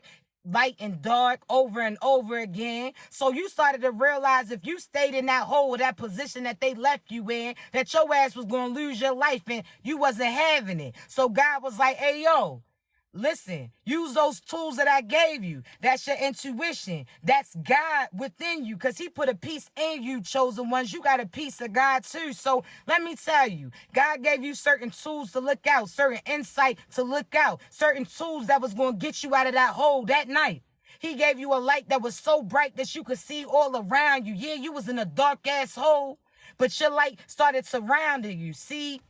over and over again. So you started to realize if you stayed in that hole, that position that they left you in, that your ass was gonna lose your life and you wasn't having it. So God was like, hey, yo, listen, use those tools that I gave you. That's your intuition. That's God within you, because he put a piece in you, chosen ones. You got a piece of God too. So let me tell you, God gave you certain tools to look out, certain insight to look out, certain tools that was going to get you out of that hole that night. He gave you a light that was so bright that you could see all around you. Yeah, you was in a dark ass hole, but your light started surrounding you. See,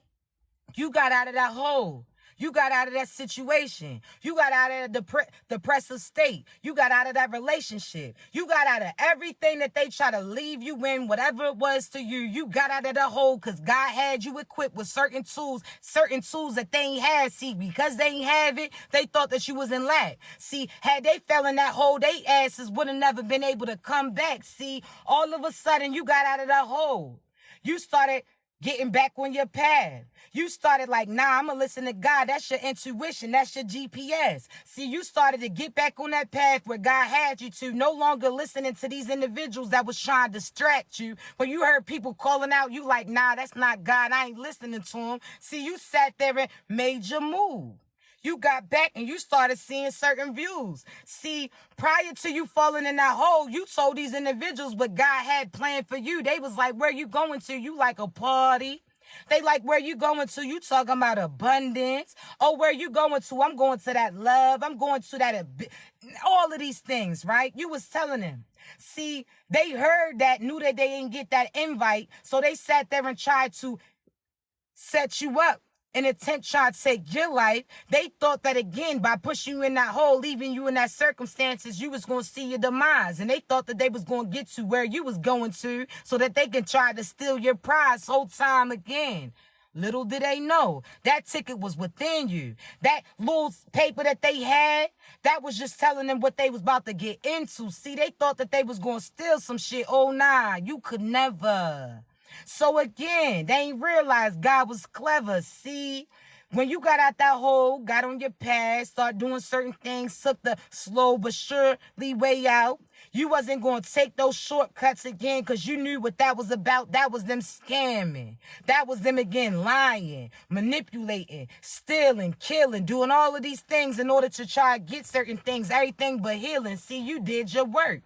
you got out of that hole. You got out of that situation. You got out of the depressive state. You got out of that relationship. You got out of everything that they try to leave you in, whatever it was to you. You got out of the hole because God had you equipped with certain tools that they ain't had. See, because they ain't have it, they thought that you was in lack. See, had they fell in that hole, they asses would have never been able to come back. See, all of a sudden, you got out of that hole. You started getting back on your path. You started like, nah, I'm going to listen to God. That's your intuition. That's your GPS. See, you started to get back on that path where God had you to, no longer listening to these individuals that was trying to distract you. When you heard people calling out, you like, nah, that's not God. I ain't listening to him. See, you sat there and made your move. You got back and you started seeing certain views. See, prior to you falling in that hole, you told these individuals what God had planned for you. They was like, where you going to? You like a party. They like, where you going to? You talking about abundance. Oh, where you going to? I'm going to that love. I'm going to that, all of these things, right? You was telling them. See, they heard that, knew that they didn't get that invite. So they sat there and tried to set you up. An attempt tried to take your life. They thought that, again, by pushing you in that hole, leaving you in that circumstances, you was going to see your demise. And they thought that they was going to get to where you was going to so that they can try to steal your prize whole time again. Little did they know that ticket was within you. That little paper that they had, that was just telling them what they was about to get into. See, they thought that they was going to steal some shit. Oh, nah, you could never. So again, they ain't realized God was clever. See, when you got out that hole, got on your path, start doing certain things, took the slow but surely way out, you wasn't going to take those shortcuts again because you knew what that was about. That was them scamming. That was them, again, lying, manipulating, stealing, killing, doing all of these things in order to try to get certain things, everything but healing. See, you did your work.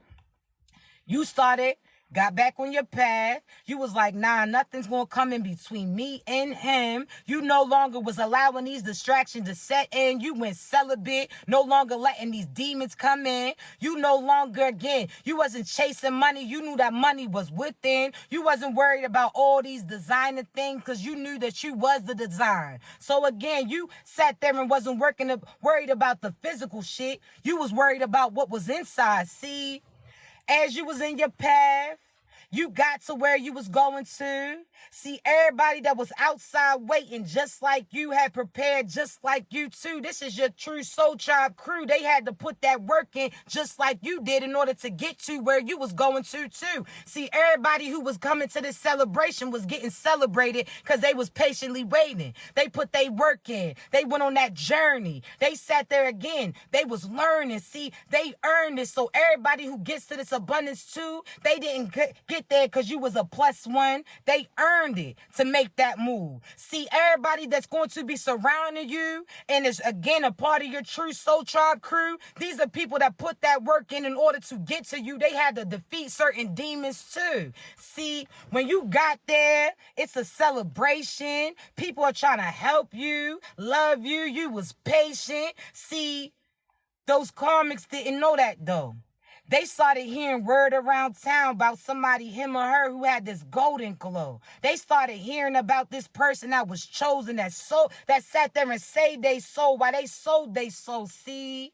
You started, got back on your path. You was like, nah, nothing's going to come in between me and him. You no longer was allowing these distractions to set in. You went celibate, no longer letting these demons come in. You no longer, again, you wasn't chasing money. You knew that money was within. You wasn't worried about all these designer things because you knew that you was the design. So again, you sat there and wasn't worried about the physical shit. You was worried about what was inside. See? As you was in your path, you got to where you was going to. See, everybody that was outside waiting just like you had prepared just like you too. This is your true Soul Tribe crew. They had to put that work in just like you did in order to get to where you was going to too. See, everybody who was coming to this celebration was getting celebrated because they was patiently waiting. They put their work in. They went on that journey. They sat there again. They was learning. See, they earned it. So everybody who gets to this abundance too, they didn't get there because you was a +1. They earned it to make that move. See, everybody that's going to be surrounding you and is, again, a part of your true Soul Tribe crew, these are people that put that work in order to get to you. They had to defeat certain demons too. See, when you got there, it's a celebration. People are trying to help you, love you. You was patient. See, those karmics didn't know that though. They started hearing word around town about somebody, him or her, who had this golden glow. They started hearing about this person that was chosen, that sat there and saved their soul while they sold their soul. See?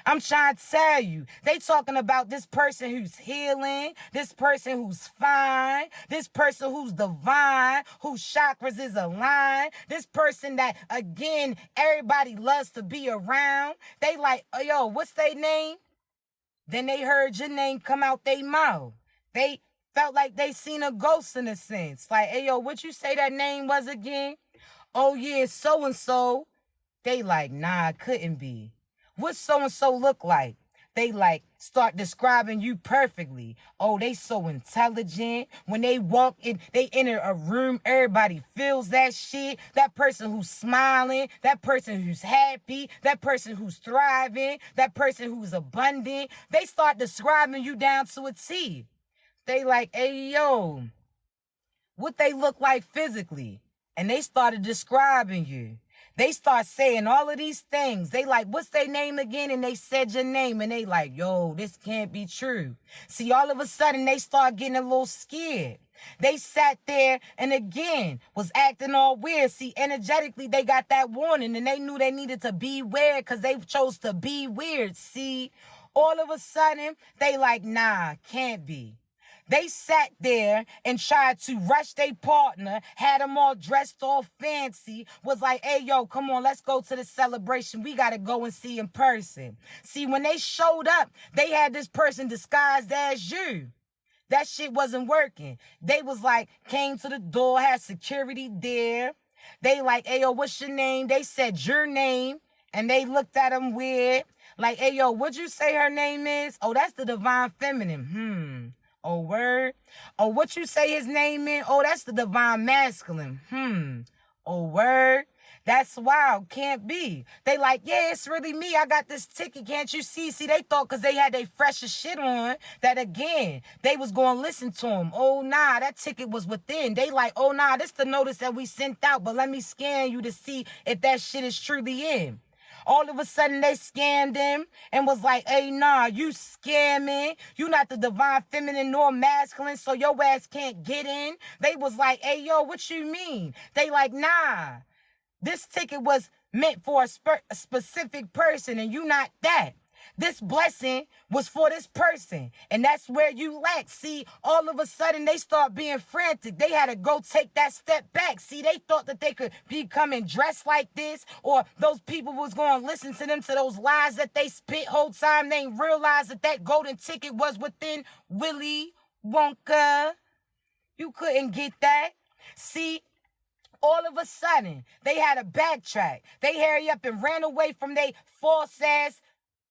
I'm trying to tell you, they talking about this person who's healing, this person who's fine, this person who's divine, whose chakras is aligned, this person that, again, everybody loves to be around. They like, oh, yo, what's their name? Then they heard your name come out their mouth. They felt like they seen a ghost in a sense. Like, hey, yo, what you say that name was again? Oh, yeah, so-and-so. They like, nah, it couldn't be. What so-and-so look like? They like start describing you perfectly. Oh, they so intelligent. When they walk in, they enter a room, everybody feels that shit. That person who's smiling, that person who's happy, that person who's thriving, that person who's abundant. They start describing you down to a T. They like, hey, yo, what they look like physically. And they started describing you. They start saying all of these things. They like, what's their name again? And they said your name. And they like, yo, this can't be true. See, all of a sudden, they start getting a little scared. They sat there and again was acting all weird. See, energetically, they got that warning and they knew they needed to be weird because they chose to be weird. See, all of a sudden, they like, nah, can't be. They sat there and tried to rush their partner, had them all dressed all fancy, was like, hey, yo, come on, let's go to the celebration. We got to go and see in person. See, when they showed up, they had this person disguised as you. That shit wasn't working. They was like, came to the door, had security there. They like, hey, yo, what's your name? They said your name. And they looked at him weird. Like, hey, yo, what'd you say her name is? Oh, that's the divine feminine. Oh, word. Oh, what you say his name is? Oh, that's the divine masculine. Oh, word. That's wild. Can't be. They like, yeah, it's really me. I got this ticket. Can't you see? See, they thought because they had their freshest shit on that, again, they was going to listen to him. Oh, nah, that ticket was within. They like, oh, nah, this the notice that we sent out, but let me scan you to see if that shit is truly in. All of a sudden, they scammed him and was like, hey, nah, you scamming. You not the divine feminine nor masculine, so your ass can't get in. They was like, hey, yo, what you mean? They like, nah, this ticket was meant for a specific person, and you not that. This blessing was for this person, and that's where you lack. See, all of a sudden, they start being frantic. They had to go take that step back. See, they thought that they could be coming dressed like this, or those people was going to listen to them, to those lies that they spit whole time. They ain't realized that that golden ticket was within Willy Wonka. You couldn't get that. See, all of a sudden, they had to backtrack. They hurry up and ran away from their false-ass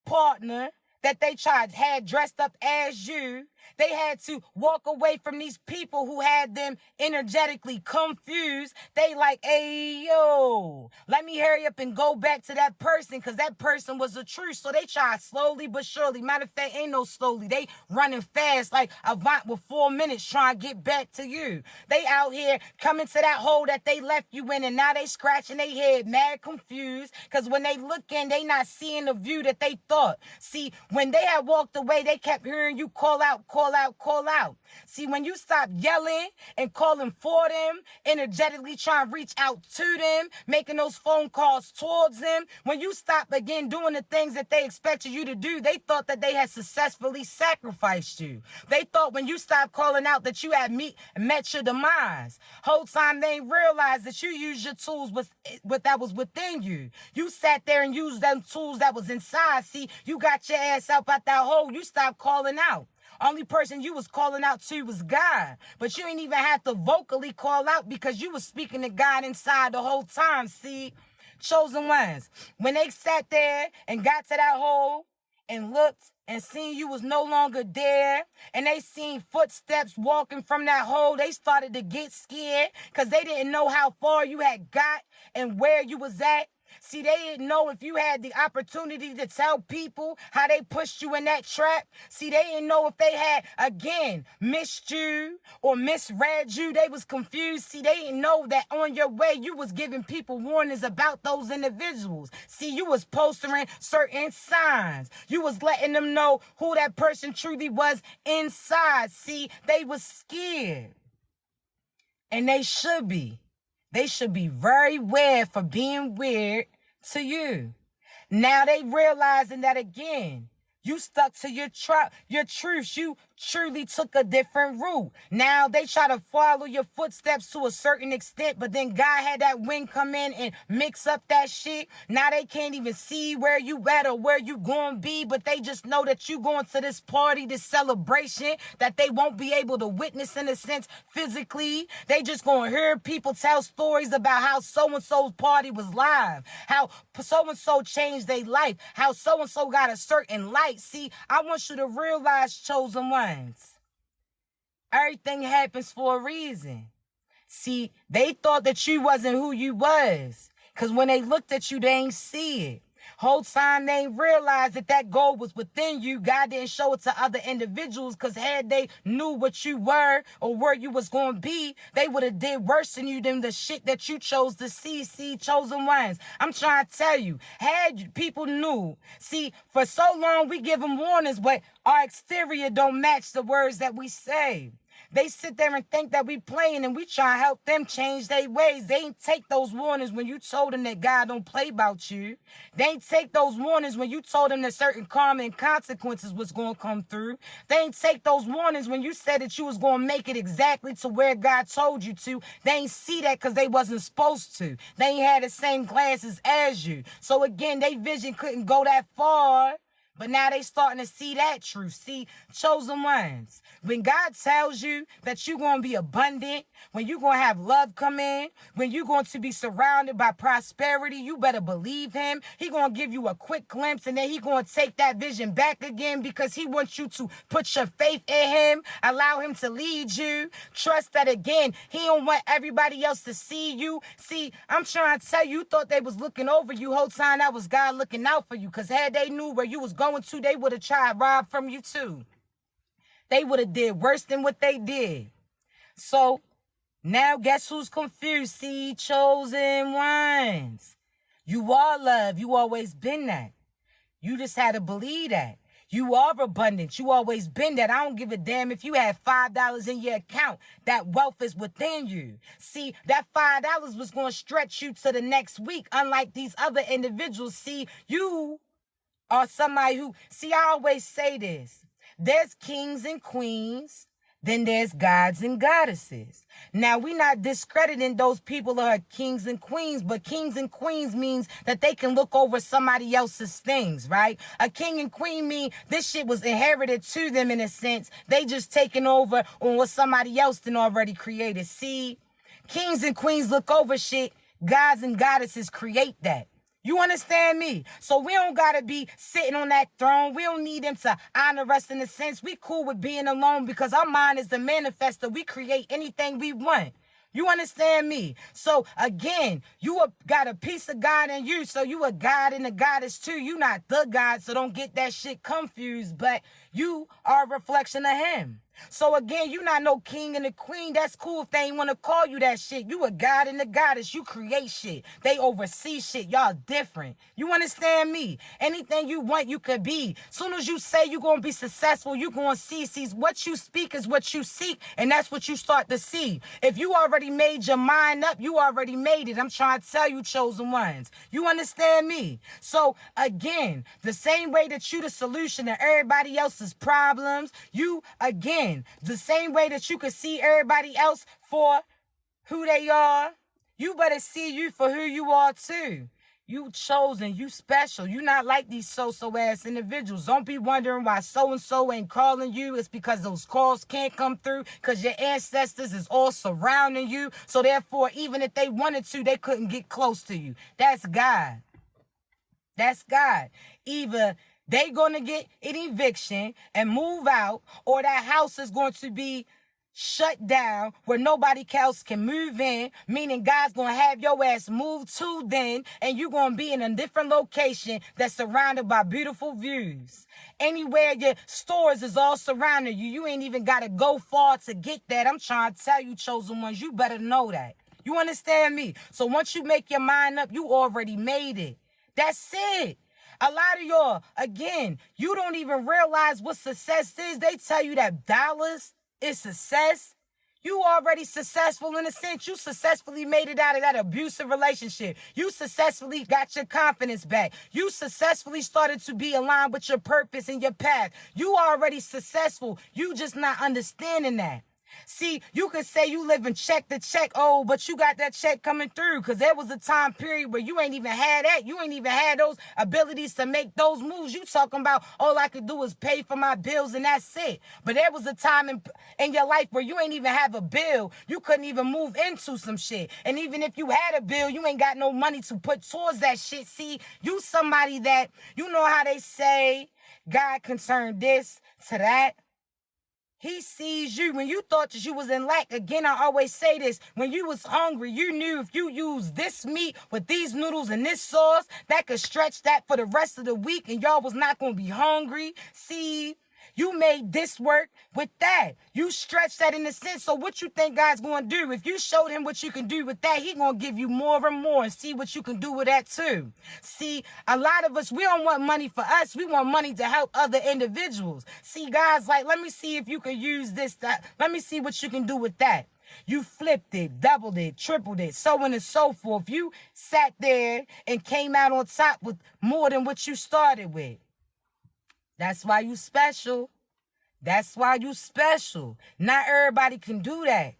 partner that they had dressed up as you. They had to walk away from these people who had them energetically confused. They like, hey, yo, let me hurry up and go back to that person because that person was the truth. So they tried slowly but surely. Matter of fact, ain't no slowly. They running fast like Avant with 4 minutes trying to get back to you. They out here coming to that hole that they left you in, and now they scratching their head, mad confused, because when they look in, they not seeing the view that they thought. See, when they had walked away, they kept hearing you call out, call out, call out. See, when you stop yelling and calling for them, energetically trying to reach out to them, making those phone calls towards them, when you stop again doing the things that they expected you to do, they thought that they had successfully sacrificed you. They thought when you stopped calling out that you had met your demise. Whole time they ain't realized that you used your tools with what that was within you. You sat there and used them tools that was inside. See, you got your ass up out that hole. You stopped calling out. Only person you was calling out to was God. But you ain't even have to vocally call out because you was speaking to God inside the whole time. See, chosen ones, when they sat there and got to that hole and looked and seen you was no longer there, and they seen footsteps walking from that hole, they started to get scared because they didn't know how far you had got and where you was at. See, they didn't know if you had the opportunity to tell people how they pushed you in that trap. See, they didn't know if they had, again, missed you or misread you. They was confused. See, they didn't know that on your way, you was giving people warnings about those individuals. See, you was posting certain signs. You was letting them know who that person truly was inside. See, they was scared. And they should be. They should be very weird for being weird to you. Now they realizing that again, you stuck to your truth. You truly took a different route. Now they try to follow your footsteps to a certain extent, but then God had that wind come in and mix up that shit. Now they can't even see where you at or where you gonna be, but they just know that you going to this party, this celebration that they won't be able to witness in a sense physically. They just gonna hear people tell stories about how so-and-so's party was live, how so-and-so changed their life, how so-and-so got a certain life. See, I want you to realize, chosen ones, everything happens for a reason. See, they thought that you wasn't who you was, because when they looked at you, they ain't see it. Whole time they realized that that goal was within you. God didn't show it to other individuals, because had they knew what you were or where you was going to be, they would have did worse than you than the shit that you chose to see. See, chosen ones, I'm trying to tell you, had people knew. See, for so long we give them warnings, but our exterior don't match the words that we say. They sit there and think that we playing, and we try to help them change their ways. They ain't take those warnings when you told them that God don't play about you. They ain't take those warnings when you told them that certain karma and consequences was going to come through. They ain't take those warnings when you said that you was going to make it exactly to where God told you to. They ain't see that because they wasn't supposed to. They ain't had the same classes as you. So again, their vision couldn't go that far. But now they starting to see that truth. See, chosen ones, when God tells you that you're going to be abundant, when you're going to have love come in, when you're going to be surrounded by prosperity, you better believe him. He going to give you a quick glimpse, and then he going to take that vision back again, because he wants you to put your faith in him, allow him to lead you. Trust that again, he don't want everybody else to see you. See, I'm trying to tell you, you thought they was looking over you whole time. That was God looking out for you, because had they knew where you was going to, they would have tried to rob from you too. They would have did worse than what they did. So now guess who's confused? See, chosen ones. You are love. You always been that. You just had to believe that. You are abundant. You always been that. I don't give a damn if you had $5 in your account. That wealth is within you. See, that $5 was going to stretch you to the next week. Unlike these other individuals. See, you or somebody who, see, I always say this. There's kings and queens, then there's gods and goddesses. Now, we're not discrediting those people who are kings and queens, but kings and queens means that they can look over somebody else's things, right? A king and queen mean this shit was inherited to them in a sense. They just taking over on what somebody else done already created. See, kings and queens look over shit. Gods and goddesses create that. You understand me? So we don't got to be sitting on that throne. We don't need them to honor us in a sense. We cool with being alone, because our mind is the manifester. We create anything we want. You understand me? So again, you got a piece of God in you. So you a God and a goddess too. You not the God. So don't get that shit confused. But you are a reflection of him. So again, you not no king and a queen. That's cool if they ain't want to call you that shit. You a God and a goddess. You create shit. They oversee shit. Y'all different. You understand me? Anything you want, you could be. Soon as you say you're going to be successful, you're going to see. See, what you speak is what you seek, and that's what you start to see. If you already made your mind up, you already made it. I'm trying to tell you, chosen ones. You understand me? So again, the same way that you the solution to everybody else's problems, you again, the same way that you could see everybody else for who they are, you better see you for who you are too. You chosen, you special. You not like these so-so ass individuals. Don't be wondering why so-and-so ain't calling you. It's because those calls can't come through, because your ancestors is all surrounding you. So therefore, even if they wanted to, they couldn't get close to you. That's God. That's God. Either they going to get an eviction and move out, or that house is going to be shut down where nobody else can move in, meaning God's going to have your ass move to then, and you're going to be in a different location that's surrounded by beautiful views. Anywhere your stores is all surrounding you. You ain't even got to go far to get that. I'm trying to tell you, chosen ones, you better know that. You understand me? So once you make your mind up, you already made it. That's it. A lot of y'all, again, you don't even realize what success is. They tell you that dollars is success. You already successful in a sense. You successfully made it out of that abusive relationship. You successfully got your confidence back. You successfully started to be aligned with your purpose and your path. You already successful. You just not understanding that. See, you could say you live in check to check, but you got that check coming through because there was a time period where you ain't even had that. You ain't even had those abilities to make those moves. You talking about all I could do is pay for my bills and that's it. But there was a time in your life where you ain't even have a bill. You couldn't even move into some shit. And even if you had a bill, you ain't got no money to put towards that shit. See, you somebody that, you know how they say, God concerned this to that. He sees you when you thought that you was in lack. Again, I always say this. When you was hungry, you knew if you used this meat with these noodles and this sauce, that could stretch that for the rest of the week and y'all was not going to be hungry. See, you made this work with that. You stretched that in a sense. So what you think God's going to do? If you showed him what you can do with that, he going to give you more and more and see what you can do with that too. See, a lot of us, we don't want money for us. We want money to help other individuals. See, God's like, let me see if you can use this. Let me see what you can do with that. You flipped it, doubled it, tripled it, so on and so forth. You sat there and came out on top with more than what you started with. That's why you special. That's why you special. Not everybody can do that.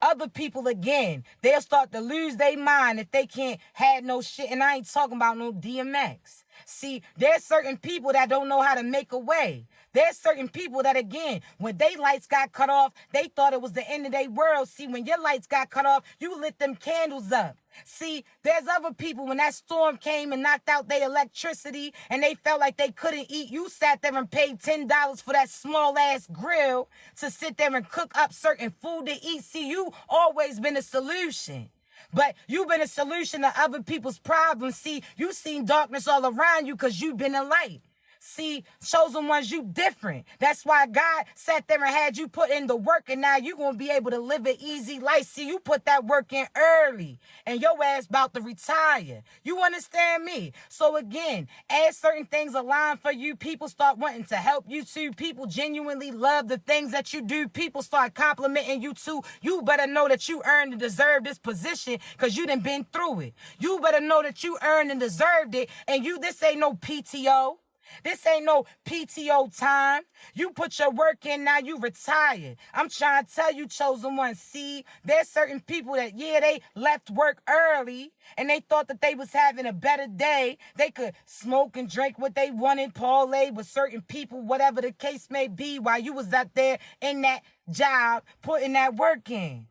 Other people, again, they'll start to lose their mind if they can't have no shit. And I ain't talking about no DMX. See, there's certain people that don't know how to make a way. There's certain people that, again, when they lights got cut off, they thought it was the end of their world. See, when your lights got cut off, you lit them candles up. See, there's other people, when that storm came and knocked out their electricity and they felt like they couldn't eat, you sat there and paid $10 for that small-ass grill to sit there and cook up certain food to eat. See, you always been a solution. But you've been a solution to other people's problems. See, you seen darkness all around you because you've been a light. See, chosen ones, you different. That's why God sat there and had you put in the work, and now you're going to be able to live an easy life. See, you put that work in early, and your ass about to retire. You understand me? So again, as certain things align for you, people start wanting to help you too. People genuinely love the things that you do. People start complimenting you too. You better know that you earned and deserve this position because you done been through it. You better know that you earned and deserved it, and this ain't no PTO. This ain't no PTO time. You put your work in, now you retired. I'm trying to tell you, chosen one. See, there's certain people that, they left work early and they thought that they was having a better day. They could smoke and drink what they wanted, parlay with certain people, whatever the case may be, while you was out there in that job, putting that work in.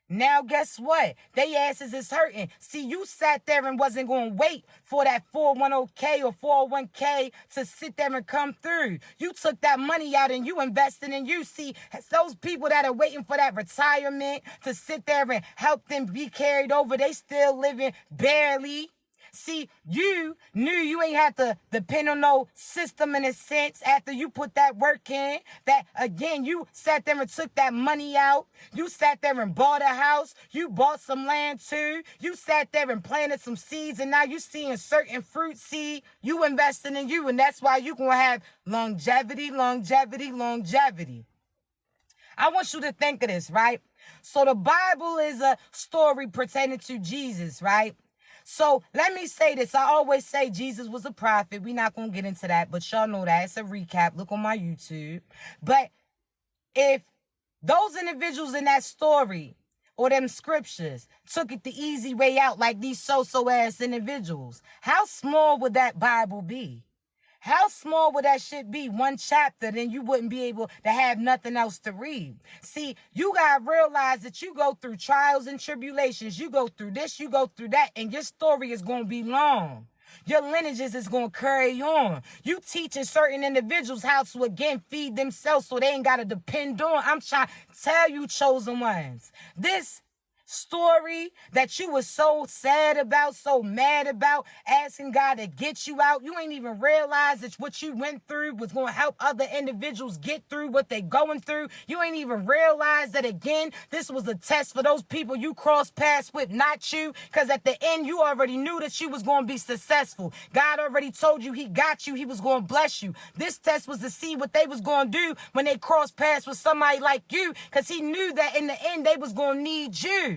Now, guess what? They asses is hurting. See, you sat there and wasn't going to wait for that 401k or 401k to sit there and come through. You took that money out and you invested in you. See, those people that are waiting for that retirement to sit there and help them be carried over, they still living barely. See, you knew you ain't have to depend on no system in a sense after you put that work in. That, again, you sat there and took that money out. You sat there and bought a house. You bought some land too. You sat there and planted some seeds, and now you seeing certain fruit. See, you investing in you, and that's why you going to have longevity, longevity, longevity. I want you to think of this, right? So the Bible is a story pertaining to Jesus, right? So let me say this. I always say Jesus was a prophet. We're not going to get into that, but y'all know that. It's a recap. Look on my YouTube. But if those individuals in that story or them scriptures took it the easy way out like these so-ass individuals, how small would that Bible be? How small would that shit be? One chapter, then you wouldn't be able to have nothing else to read. See, you got to realize that you go through trials and tribulations. You go through this, you go through that, and your story is going to be long. Your lineages is going to carry on. You teaching certain individuals how to, again, feed themselves so they ain't got to depend on. I'm trying to tell you, chosen ones, this story that you was so sad about, so mad about, asking God to get you out. You ain't even realize that what you went through was going to help other individuals get through what they going through. You ain't even realize that, again, this was a test for those people you crossed paths with, not you, because at the end you already knew that you was going to be successful. God already told you he got you, he was going to bless you. This test was to see what they was going to do when they crossed paths with somebody like you, because he knew that in the end they was going to need you.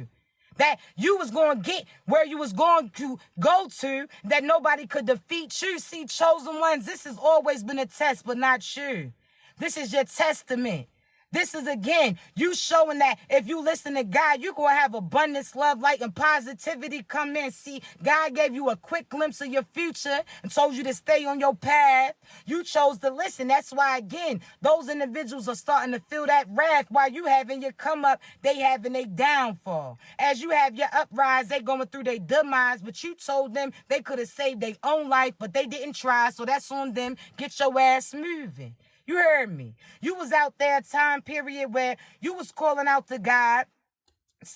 That you was going to get where you was going to go to, that nobody could defeat you. See, chosen ones, this has always been a test, but not you. This is your testament. This is, again, you showing that if you listen to God, you're going to have abundance, love, light, and positivity come in. See, God gave you a quick glimpse of your future and told you to stay on your path. You chose to listen. That's why, again, those individuals are starting to feel that wrath while you having your come up, they having a downfall. As you have your uprise, they going through their demise, but you told them they could have saved their own life, but they didn't try, so that's on them. Get your ass moving. You heard me. You was out there a time period where you was calling out to God,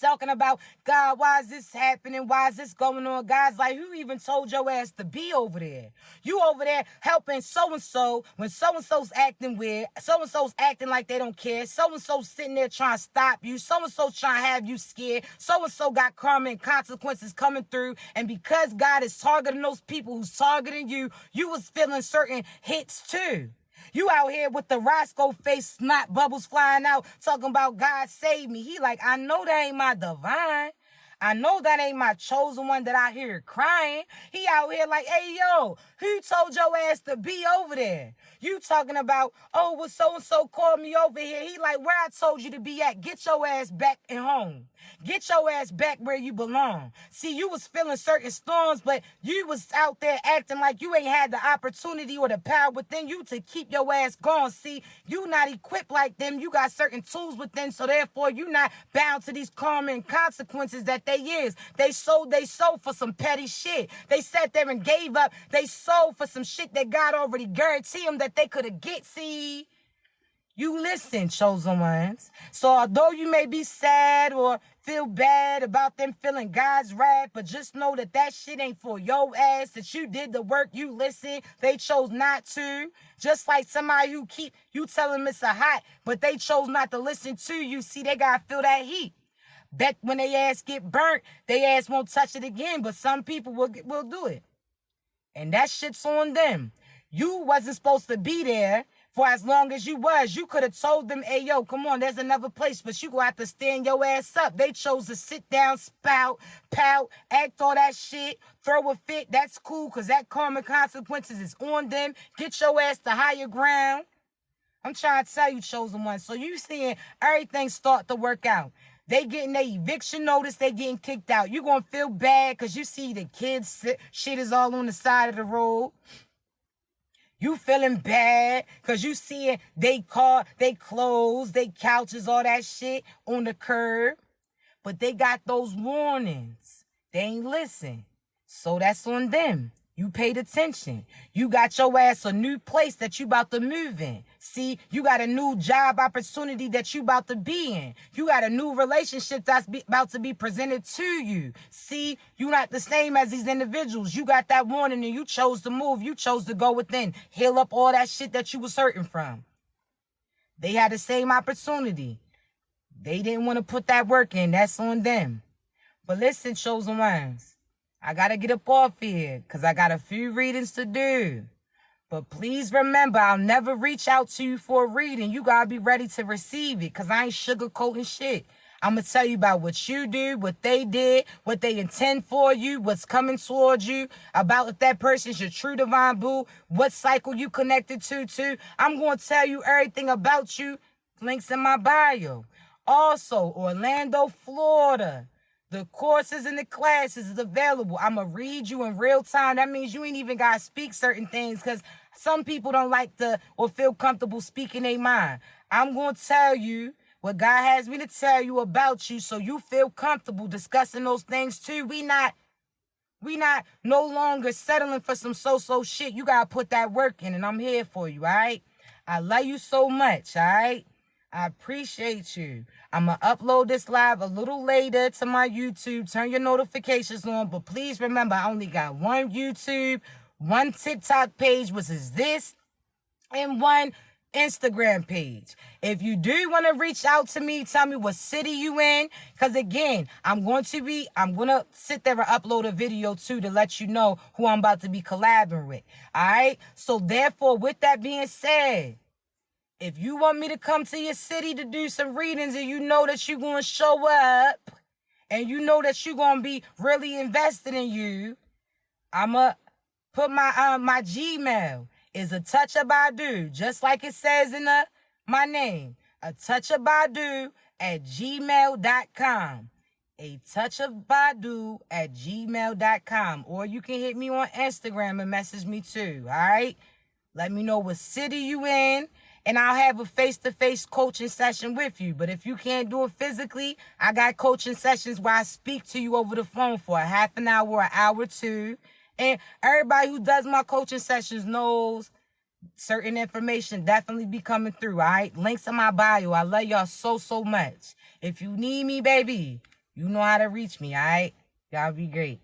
talking about, God, why is this happening? Why is this going on? God's like, who even told your ass to be over there? You over there helping so-and-so when so-and-so's acting weird. So-and-so's acting like they don't care. So-and-so's sitting there trying to stop you. So-and-so's trying to have you scared. So-and-so got karma and consequences coming through. And because God is targeting those people who's targeting you, you was feeling certain hits too. You out here with the Roscoe face, snot bubbles flying out, talking about God save me. He like, I know that ain't my divine. I know that ain't my chosen one that I hear crying. He out here like, hey, yo, who told your ass to be over there? You talking about, oh, well, so-and-so called me over here. He like, where I told you to be at? Get your ass back at home. Get your ass back where you belong. See, you was feeling certain storms, but you was out there acting like you ain't had the opportunity or the power within you to keep your ass going. See, you not equipped like them. You got certain tools within, so therefore you not bound to these karma and consequences that they is. They sold for some petty shit. They sat there and gave up. They sold for some shit that God already guaranteed them that they could have get. See, you listen, chosen ones. So although you may be sad or feel bad about them feeling God's wrath, but just know that that shit ain't for your ass, that you did the work, you listen, they chose not to. Just like somebody who keep, you tell them it's a hot, but they chose not to listen to you. See, they gotta feel that heat. Bet when they ass get burnt, they ass won't touch it again, but some people will do it. And that shit's on them. You wasn't supposed to be there for as long as you was. You could have told them, hey, yo, come on, there's another place, but you gonna have to stand your ass up. They chose to sit down, pout, act all that shit, throw a fit. That's cool, because that karma consequences is on them. Get your ass to higher ground. I'm trying to tell you, chosen one. So you seeing everything start to work out. They getting their eviction notice. They getting kicked out. You going to feel bad because you see the kids shit is all on the side of the road. You feeling bad because you see they car, they clothes, they couches, all that shit on the curb. But they got those warnings. They ain't listen. So that's on them. You paid attention. You got your ass a new place that you about to move in. See, you got a new job opportunity that you about to be in. You got a new relationship that's about to be presented to you. See, you not the same as these individuals. You got that warning and you chose to move. You chose to go within. Heal up all that shit that you was hurting from. They had the same opportunity. They didn't want to put that work in. That's on them. But listen, chosen ones. I got to get up off here because I got a few readings to do. But please remember, I'll never reach out to you for a reading. You got to be ready to receive it because I ain't sugarcoating shit. I'm going to tell you about what you do, what they did, what they intend for you, what's coming towards you, about if that person's your true divine boo, what cycle you connected to. I'm going to tell you everything about you. Links in my bio. Also, Orlando, Florida. The courses and the classes is available. I'm going to read you in real time. That means you ain't even got to speak certain things because some people don't like to or feel comfortable speaking their mind. I'm going to tell you what God has me to tell you about you so you feel comfortable discussing those things too. We We not no longer settling for some so-so shit. You gotta put that work in, and I'm here for you, all right? I love you so much, all right? I appreciate you. I'm going to upload this live a little later to my YouTube. Turn your notifications on. But please remember, I only got one YouTube, one TikTok page, which is this, and one Instagram page. If you do want to reach out to me, tell me what city you in. Because again, I'm going to sit there and upload a video too to let you know who I'm about to be collabing with. All right? So therefore, with that being said, if you want me to come to your city to do some readings and you know that you're going to show up and you know that you're going to be really invested in you, I'm going to put my Gmail is Atouchofbadu, just like it says in my name, Atouchofbadu@gmail.com. Atouchofbadu@gmail.com. Or you can hit me on Instagram and message me too, all right? Let me know what city you in, and I'll have a face-to-face coaching session with you. But if you can't do it physically, I got coaching sessions where I speak to you over the phone for a half an hour, an hour or two. And everybody who does my coaching sessions knows certain information definitely be coming through, all right? Links in my bio. I love y'all so, so much. If you need me, baby, you know how to reach me, all right? Y'all be great.